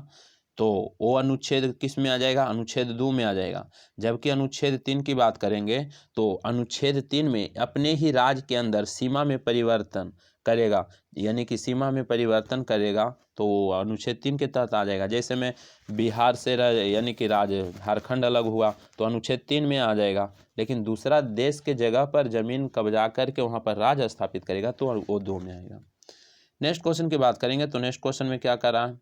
तो वो अनुच्छेद किस में आ जाएगा, अनुच्छेद 2 में आ जाएगा। जबकि अनुच्छेद 3 की बात करेंगे तो अनुच्छेद 3 में अपने ही राज्य के अंदर सीमा में परिवर्तन करेगा, यानी कि सीमा में परिवर्तन करेगा तो अनुच्छेद 3 के तहत आ जाएगा। जैसे में बिहार से यानी कि राज्य झारखंड अलग हुआ तो अनुच्छेद 3 में आ जाएगा, लेकिन दूसरा देश के जगह पर जमीन कब्जा करके वहाँ पर राज्य स्थापित करेगा तो वो 2 में आएगा। नेक्स्ट क्वेश्चन की बात करेंगे तो नेक्स्ट क्वेश्चन में क्या कर रहा है,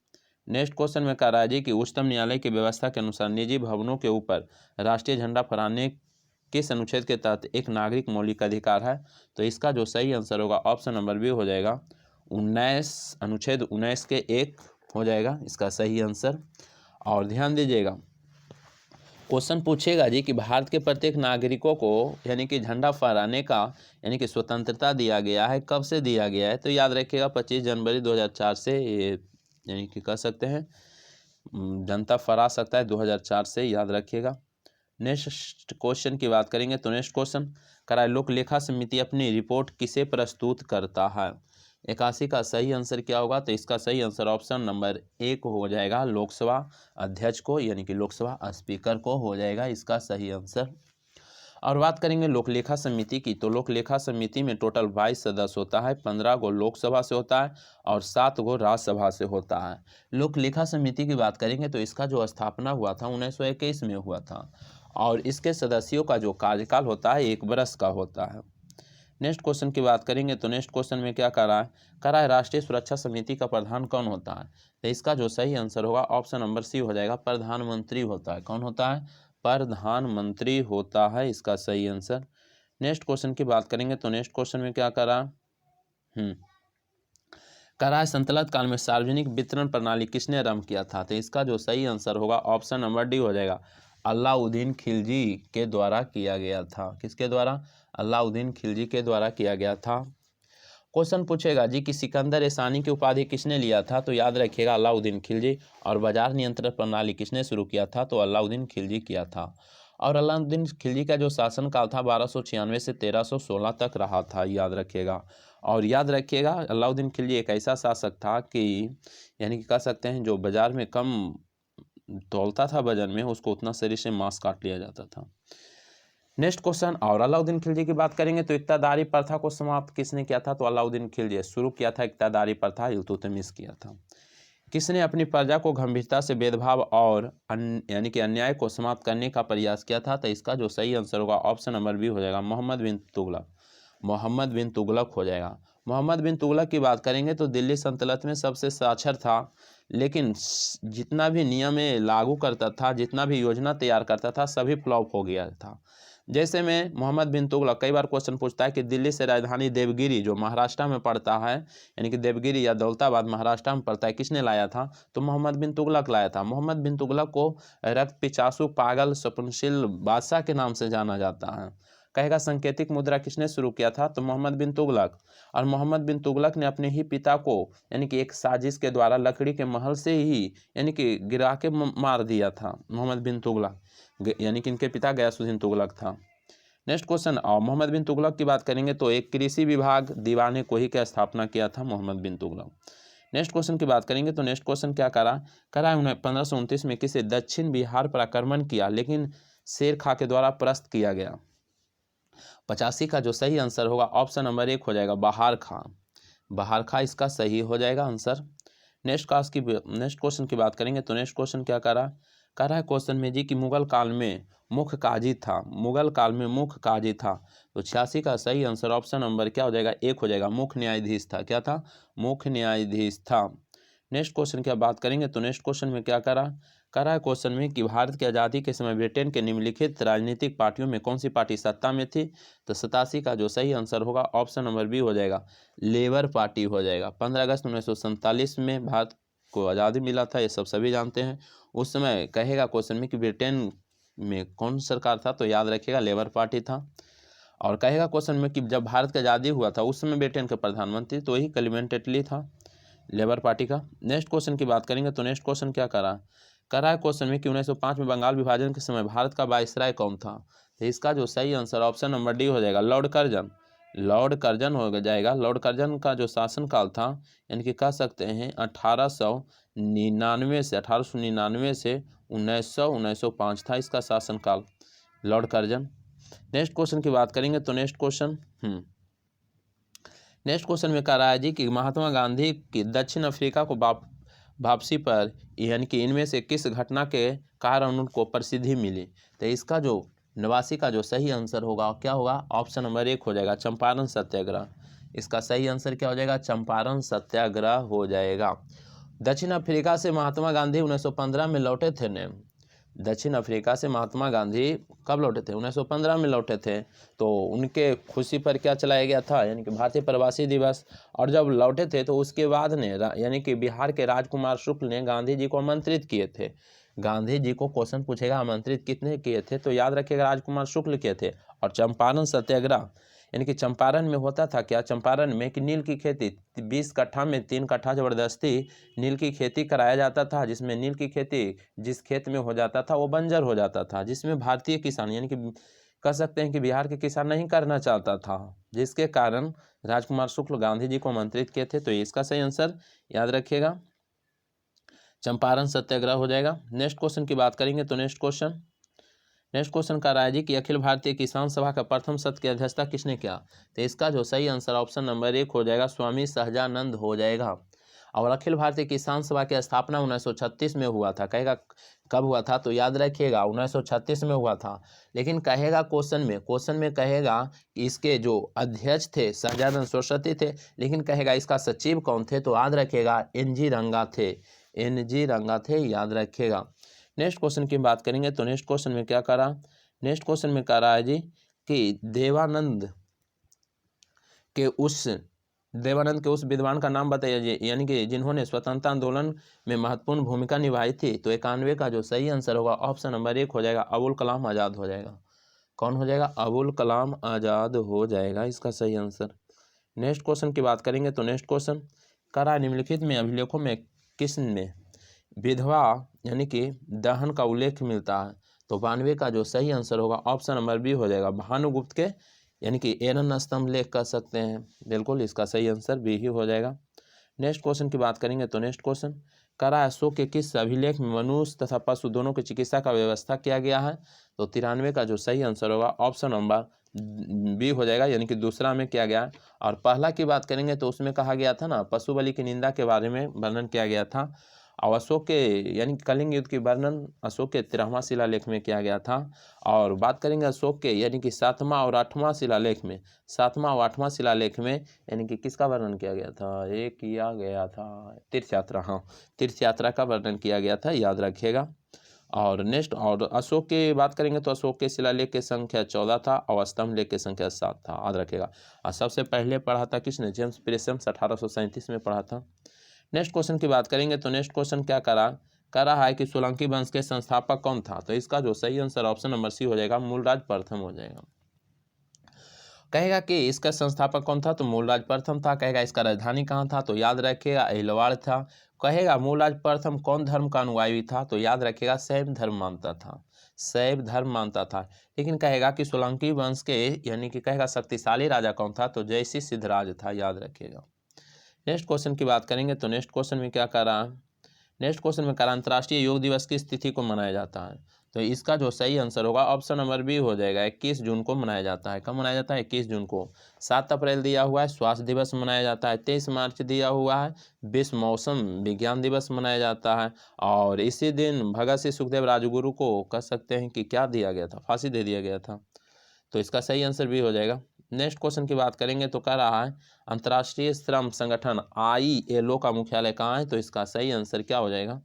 नेक्स्ट क्वेश्चन में कह रहा है जी कि उच्चतम न्यायालय की व्यवस्था के अनुसार निजी भवनों के ऊपर राष्ट्रीय झंडा फहराने किस अनुच्छेद के तहत एक नागरिक मौलिक अधिकार है। तो इसका जो सही आंसर होगा ऑप्शन नंबर बी हो जाएगा 19, अनुच्छेद 19 के 1 हो जाएगा इसका सही आंसर। और ध्यान दीजिएगा, क्वेश्चन पूछेगा जी कि भारत के प्रत्येक नागरिकों को यानी कि झंडा फहराने का यानी कि स्वतंत्रता दिया गया है, कब से दिया गया है। तो याद रखिएगा 25 जनवरी 2004 से, ये यानी कि कह सकते हैं जनता फहरा सकता है 2004 से, याद रखिएगा। नेक्स्ट क्वेश्चन की बात करेंगे तो नेक्स्ट क्वेश्चन कराए लोक लेखा समिति अपनी रिपोर्ट किसे प्रस्तुत करता है। 81 का सही आंसर क्या होगा। तो इसका सही आंसर ऑप्शन नंबर 1 हो जाएगा, लोकसभा अध्यक्ष को यानी कि लोकसभा स्पीकर को हो जाएगा इसका सही आंसर। और बात करेंगे लोक लेखा समिति की, तो लोक लेखा समिति में टोटल 22 सदस्य होता है, 15 गो लोकसभा से होता है और 7 गो राज्यसभा से होता है। लोक लेखा समिति की बात करेंगे तो इसका जो स्थापना हुआ था 1921 में हुआ था और इसके सदस्यों का जो कार्यकाल होता है 1 वर्ष का होता है। नेक्स्ट क्वेश्चन की बात करेंगे तो नेक्स्ट क्वेश्चन में क्या करा है राष्ट्रीय सुरक्षा समिति का प्रधान कौन होता है। तो इसका जो सही आंसर होगा ऑप्शन नंबर सी हो जाएगा, प्रधानमंत्री होता है। कौन होता है, प्रधानमंत्री होता है इसका सही आंसर। नेक्स्ट क्वेश्चन की बात करेंगे तो नेक्स्ट क्वेश्चन में क्या करा है संतलत काल में सार्वजनिक वितरण प्रणाली किसने आरंभ किया था। तो इसका जो सही आंसर होगा ऑप्शन नंबर डी हो जाएगा, अलाउद्दीन खिलजी के द्वारा किया गया था। किसके द्वारा, अलाउद्दीन खिलजी के द्वारा किया गया था। क्वेश्चन पूछेगा जी कि सिकंदर एसानी की उपाधि किसने लिया था। तो याद रखिएगा अलाउद्दीन खिलजी। और बाजार नियंत्रण प्रणाली किसने शुरू किया था। तो अलाउद्दीन खिलजी किया था। और अलाउद्दीन खिलजी का जो शासनकाल था 1296 से 1316 तक रहा था, याद रखिएगा। और याद रखिएगा अलाउद्दीन खिलजी एक ऐसा शासक था कि यानी कि कह सकते हैं जो बाजार में कम तौलता था वजन में, उसको उतना शरीर से मांस काट लिया जाता था। नेक्स्ट क्वेश्चन, और अलाउद्दीन खिलजी की बात करेंगे तो इक्तादारी प्रथा को समाप्त किसने किया था। तो अलाउद्दीन खिलजी शुरू किया था इक्तादारी प्रथा, इल्तुतमिश किया था। किसने अपनी प्रजा को गंभीरता से भेदभाव और यानी कि अन्याय को समाप्त करने का प्रयास किया था। तो इसका जो सही आंसर होगा ऑप्शन नंबर बी हो जाएगा, मोहम्मद बिन तुगलक। मोहम्मद बिन तुगलक हो जाएगा। मोहम्मद बिन तुगलक की बात करेंगे तो दिल्ली सल्तनत में सबसे साक्षर था, लेकिन जितना भी नियम लागू करता था, जितना भी योजना तैयार करता था, सभी फ्लॉप हो गया था। जैसे में मोहम्मद बिन तुगलक कई बार क्वेश्चन पूछता है कि दिल्ली से राजधानी देवगिरी जो महाराष्ट्र में पड़ता है, यानी कि देवगिरी या दौलताबाद महाराष्ट्र में पड़ता है, किसने लाया था। तो मोहम्मद बिन तुगलक लाया था। मोहम्मद बिन तुगलक को रक्त पिचासु, पागल, स्वप्नशील बादशाह के नाम से जाना जाता है। कहेगा सांकेतिक मुद्रा किसने शुरू किया था। तो मोहम्मद बिन तुगलक। और मोहम्मद बिन तुगलक ने अपने ही पिता को यानी कि एक साजिश के द्वारा लकड़ी के महल से ही यानी कि गिरा के मार दिया था मोहम्मद बिन तुगलक, यानी कि इनके पिता गयासुद्दीन तुगलक था। नेक्स्ट क्वेश्चन, और मोहम्मद बिन तुगलक की बात करेंगे तो एक कृषि विभाग दीवाने कोही की स्थापना किया था मोहम्मद बिन तुगलक। नेक्स्ट क्वेश्चन की बात करेंगे तो नेक्स्ट क्वेश्चन क्या करा उन्हें 1529 में किसे दक्षिण बिहार पर आक्रमण किया, लेकिन शेर खां के द्वारा परास्त किया गया। 85 का जो सही आंसर होगा ऑप्शन नंबर 1 हो जाएगा, बहार खां। बहार खां इसका सही हो जाएगा आंसर। नेक्स्ट क्वेश्चन की बात करेंगे तो नेक्स्ट क्वेश्चन क्या करा है क्वेश्चन में जी कि मुगल काल में मुख्य काजी था। मुगल काल में मुख्य काजी था। तो 86 का सही आंसर ऑप्शन नंबर क्या हो जाएगा, 1 हो जाएगा, मुख्य न्यायाधीश था। क्या था, मुख्य न्यायाधीश था। नेक्स्ट क्वेश्चन की बात करेंगे तो नेक्स्ट क्वेश्चन में क्या करा है क्वेश्चन में कि भारत की आज़ादी के समय ब्रिटेन के निम्नलिखित राजनीतिक पार्टियों में कौन सी पार्टी सत्ता में थी। तो 87 का जो सही आंसर होगा ऑप्शन नंबर बी हो जाएगा, लेबर पार्टी हो जाएगा। 15 अगस्त 1947 में भारत को आज़ादी मिला था, ये सब सभी जानते हैं। उस समय कहेगा क्वेश्चन में कि ब्रिटेन में कौन सरकार था। तो याद रखिएगा लेबर पार्टी था। और कहेगा क्वेश्चन में कि जब भारत की आज़ादी हुआ था उस समय ब्रिटेन के प्रधानमंत्री तो वही क्लेमेंट एटली था, लेबर पार्टी का। नेक्स्ट क्वेश्चन की बात करेंगे तो नेक्स्ट क्वेश्चन क्या करा है क्वेश्चन में कि 1905 में बंगाल विभाजन के समय भारत का वायसराय कौन था। तो इसका जो सही आंसर ऑप्शन नंबर डी हो जाएगा, लॉर्ड कर्जन। लॉर्ड कर्जन हो जाएगा। लॉर्ड कर्जन का जो शासनकाल था यानी कि कह सकते हैं 1899 से 1905 था इसका शासनकाल, लॉर्ड कर्जन। नेक्स्ट क्वेश्चन की बात करेंगे तो नेक्स्ट क्वेश्चन में कह रहा है जी कि महात्मा गांधी की दक्षिण अफ्रीका को वापसी पर यानी कि इनमें से किस घटना के कारण उनको प्रसिद्धि मिली। तो इसका जो 89 का जो सही आंसर होगा क्या होगा, ऑप्शन नंबर 1 हो जाएगा, चंपारण सत्याग्रह। इसका सही आंसर क्या हो जाएगा? चंपारण सत्याग्रह हो जाएगा। दक्षिण अफ्रीका से महात्मा गांधी 1915 में लौटे थे ने। दक्षिण अफ्रीका से महात्मा गांधी कब लौटे थे? 1915 में लौटे थे। तो उनके खुशी पर क्या चलाया गया था? यानी कि भारतीय प्रवासी दिवस। और जब लौटे थे तो उसके बाद ने यानी कि बिहार के राजकुमार शुक्ल ने गांधी जी को आमंत्रित किए थे। गांधी जी को क्वेश्चन पूछेगा आमंत्रित कितने किए थे, तो याद रखिएगा राजकुमार शुक्ल किए थे। और चंपारण सत्याग्रह यानी कि चंपारण में होता था क्या? चंपारण में कि नील की खेती 20 कट्ठा में 3 कट्ठा जबरदस्ती नील की खेती कराया जाता था, जिसमें नील की खेती जिस खेत में हो जाता था वो बंजर हो जाता था, जिसमें भारतीय किसान यानी कि कह सकते हैं कि बिहार के किसान नहीं करना चाहता था, जिसके कारण राजकुमार शुक्ल गांधी जी को आमंत्रित किए थे। तो इसका सही आंसर याद रखिएगा चंपारण सत्याग्रह हो जाएगा। नेक्स्ट क्वेश्चन की बात करेंगे तो नेक्स्ट क्वेश्चन का रहा है जी कि अखिल भारतीय किसान सभा का प्रथम सत्र की अध्यक्षता किसने किया? तो इसका जो सही आंसर ऑप्शन नंबर 1 हो जाएगा, स्वामी सहजानंद हो जाएगा। और अखिल भारतीय किसान सभा की स्थापना 1936 में हुआ था। कहेगा कब हुआ था? तो याद रखिएगा 1936 में हुआ था। लेकिन कहेगा क्वेश्चन में कहेगा कि इसके जो अध्यक्ष थे सहजानंद सरस्वती थे, लेकिन कहेगा इसका सचिव कौन थे? तो याद रखिएगा एनजी रंगा थे। एनजी रंगा थे, याद रखिएगा। नेक्स्ट क्वेश्चन की बात करेंगे तो नेक्स्ट क्वेश्चन में क्या करा? नेक्स्ट क्वेश्चन में कह रहा है जी कि देवानंद के उस विद्वान का नाम बताइए यानी कि जिन्होंने स्वतंत्रता आंदोलन में महत्वपूर्ण भूमिका निभाई थी। तो 91 का जो सही आंसर होगा ऑप्शन नंबर 1 हो जाएगा, अबुल कलाम आज़ाद हो जाएगा। कौन हो जाएगा? अबुल कलाम आज़ाद हो जाएगा इसका सही आंसर। नेक्स्ट क्वेश्चन की बात करेंगे तो नेक्स्ट क्वेश्चन करा निम्नलिखित में अभिलेखों में किसमें विधवा यानी कि दहन का उल्लेख मिलता है? तो 92 का जो सही आंसर होगा ऑप्शन नंबर बी हो जाएगा, भानुगुप्त के यानी कि एरन स्तंभ लेख कर सकते हैं। बिल्कुल इसका सही आंसर बी ही हो जाएगा। नेक्स्ट क्वेश्चन की बात करेंगे तो नेक्स्ट क्वेश्चन करा अशोक के किस अभिलेख में मनुष्य तथा पशु दोनों की चिकित्सा का व्यवस्था किया गया है? तो 93 का जो सही आंसर होगा ऑप्शन नंबर बी हो जाएगा, यानी कि दूसरा में किया गया। और पहला की बात करेंगे तो उसमें कहा गया था ना, पशु बलि की निंदा के बारे में वर्णन किया गया था। और अशोक के यानी कलिंग युद्ध की वर्णन अशोक के 13वां शिलालेख में किया गया था। और बात करेंगे अशोक के यानी कि 7वां और 8वां शिलालेख में, 7वां और 8वां शिलालेख में यानी कि किसका वर्णन किया गया था? ये किया गया था तीर्थ यात्रा, हाँ तीर्थ यात्रा का वर्णन किया गया था, याद रखिएगा। और नेक्स्ट और अशोक की बात करेंगे तो अशोक के शिलालेख की संख्या 14 था और स्तंभ लेख की संख्या 7 था, याद रखिएगा। और सबसे पहले पढ़ा था किसने? जेम्स प्रेसम्स 1837 में पढ़ा था। नेक्स्ट क्वेश्चन की बात करेंगे तो नेक्स्ट क्वेश्चन क्या कर रहा है कि सोलंकी वंश के संस्थापक कौन था? तो इसका जो सही आंसर ऑप्शन नंबर सी हो जाएगा, मूलराज प्रथम हो जाएगा। कहेगा कि इसका संस्थापक कौन था? तो मूलराज प्रथम था। कहेगा इसका राजधानी कहाँ था? तो याद रखिएगा अहिलवाड़ था। कहेगा मूलराज प्रथम कौन धर्म का अनुयायी था? तो याद रखिएगा शैव धर्म मानता था, शैव धर्म मानता था। लेकिन कहेगा कि सोलंकी वंश के यानी कि कहेगा शक्तिशाली राजा कौन था? तो जयसिंह सिद्धराज था, याद रखिएगा। नेक्स्ट क्वेश्चन की बात करेंगे तो नेक्स्ट क्वेश्चन में क्या कर रहा है? नेक्स्ट क्वेश्चन में करा अंतर्राष्ट्रीय योग दिवस किस तिथि को मनाया जाता है? तो इसका जो सही आंसर होगा ऑप्शन नंबर बी हो जाएगा, 21 जून को मनाया जाता है। कब मनाया जाता है? 21 जून को। 7 अप्रैल दिया हुआ है स्वास्थ्य दिवस मनाया जाता है। 23 मार्च दिया हुआ है विश्व मौसम विज्ञान दिवस मनाया जाता है। और इसी दिन भगत सिंह सुखदेव राजगुरु को कह सकते हैं कि क्या दिया गया था? फांसी दे दिया गया था। तो इसका सही आंसर भी हो जाएगा। नेक्स्ट क्वेश्चन की बात करेंगे तो कह रहा है अंतर्राष्ट्रीय श्रम संगठन ILO का मुख्यालय कहाँ है? तो इसका सही आंसर क्या हो जाएगा?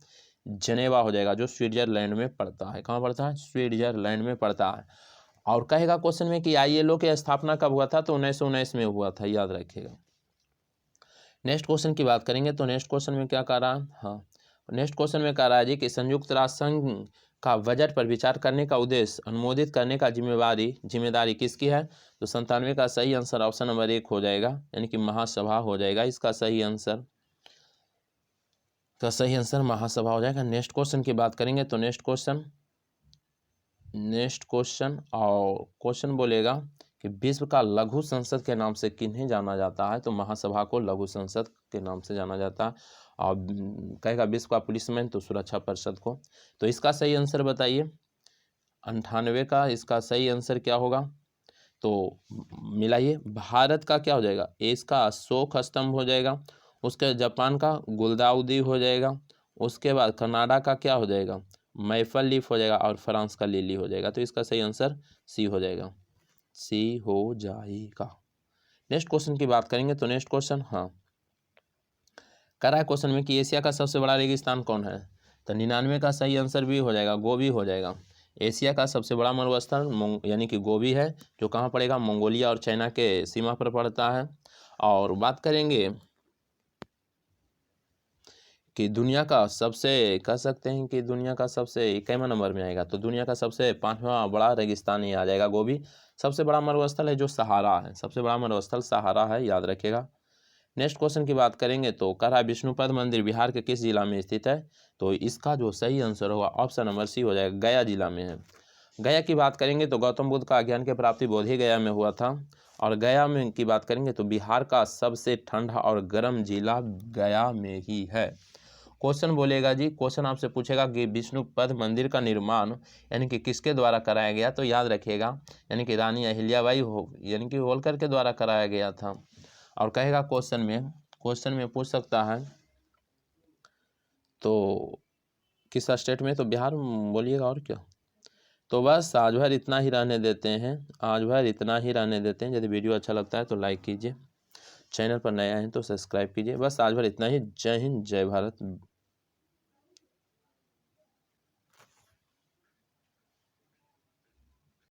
जनेवा हो जाएगा, जो स्विट्जरलैंड में पड़ता है। कहाँ पड़ता है? स्विट्जरलैंड में पड़ता है। और कहेगा क्वेश्चन में कि ILO की स्थापना कब हुआ था? तो 1919 में हुआ था, याद रखिएगा। नेक्स्ट क्वेश्चन की बात करेंगे तो नेक्स्ट क्वेश्चन में क्या कह रहा है? हाँ नेक्स्ट क्वेश्चन में कह रहा है जी कि संयुक्त राष्ट्र संघ का बजट पर विचार करने का उद्देश्य अनुमोदित करने का जिम्मेदारी किसकी है? तो 97 का सही आंसर ऑप्शन नंबर 1 हो जाएगा, यानी कि महासभा हो जाएगा। इसका सही आंसर महासभा हो जाएगा। नेक्स्ट क्वेश्चन की बात करेंगे तो नेक्स्ट क्वेश्चन और क्वेश्चन बोलेगा कि विश्व का लघु संसद के नाम से किन्हें जाना जाता है? तो महासभा को लघु संसद के नाम से जाना जाता है। और कहेगा विश्व का पुलिसमैन तो सुरक्षा परिषद को। तो इसका सही आंसर बताइए। 98 का इसका सही आंसर क्या होगा? तो मिलाइए। भारत का क्या हो जाएगा? इसका अशोक स्तंभ हो जाएगा। उसके जापान का गुलदाउदी हो जाएगा। उसके बाद कनाडा का क्या हो जाएगा? मैफल लीफ हो जाएगा। और फ्रांस का लिली हो जाएगा। तो इसका सही आंसर सी हो जाएगा, सी हो जाएगा। नेक्स्ट क्वेश्चन की बात करेंगे तो नेक्स्ट क्वेश्चन हाँ कह रहा है क्वेश्चन में कि एशिया का सबसे बड़ा रेगिस्तान कौन है। तो 99 का सही आंसर भी हो जाएगा, गोबी हो जाएगा। एशिया का सबसे बड़ा मरुस्थल यानी कि गोबी है, जो कहाँ पड़ेगा, मंगोलिया और चाइना के सीमा पर पड़ता है। और बात करेंगे कि दुनिया का सबसे कह सकते हैं कि दुनिया का सबसे इक्कीसवें नंबर में आएगा, तो दुनिया का सबसे 5वां बड़ा रेगिस्तान ही आ जाएगा गोबी। सबसे बड़ा मरुस्थल है जो सहारा है, सबसे बड़ा मरुस्थल सहारा है, याद रखिएगा। नेक्स्ट क्वेश्चन की बात करेंगे तो कह रहा है विष्णुपद मंदिर बिहार के किस जिला में स्थित है। तो इसका जो सही आंसर होगा ऑप्शन नंबर सी हो जाएगा, गया जिला में है। गया की बात करेंगे तो गौतम बुद्ध का ज्ञान की प्राप्ति बोधि गया में हुआ था। और गया में की बात करेंगे तो बिहार का सबसे ठंडा और गर्म जिला गया में ही है। क्वेश्चन बोलेगा जी, क्वेश्चन आपसे पूछेगा कि विष्णुपद मंदिर का निर्माण यानी कि किसके द्वारा कराया गया, तो याद रखिएगा यानी कि रानी अहिल्याबाई यानी कि होलकर के द्वारा कराया गया था। और कहेगा क्वेश्चन में पूछ सकता है तो किस स्टेट में, तो बिहार बोलिएगा और क्या। तो बस आज भर इतना ही रहने देते हैं, आज भर इतना ही रहने देते हैं। यदि वीडियो अच्छा लगता है तो लाइक कीजिए, चैनल पर नया है तो सब्सक्राइब कीजिए। बस आज भर इतना ही। जय हिंद, जय भारत।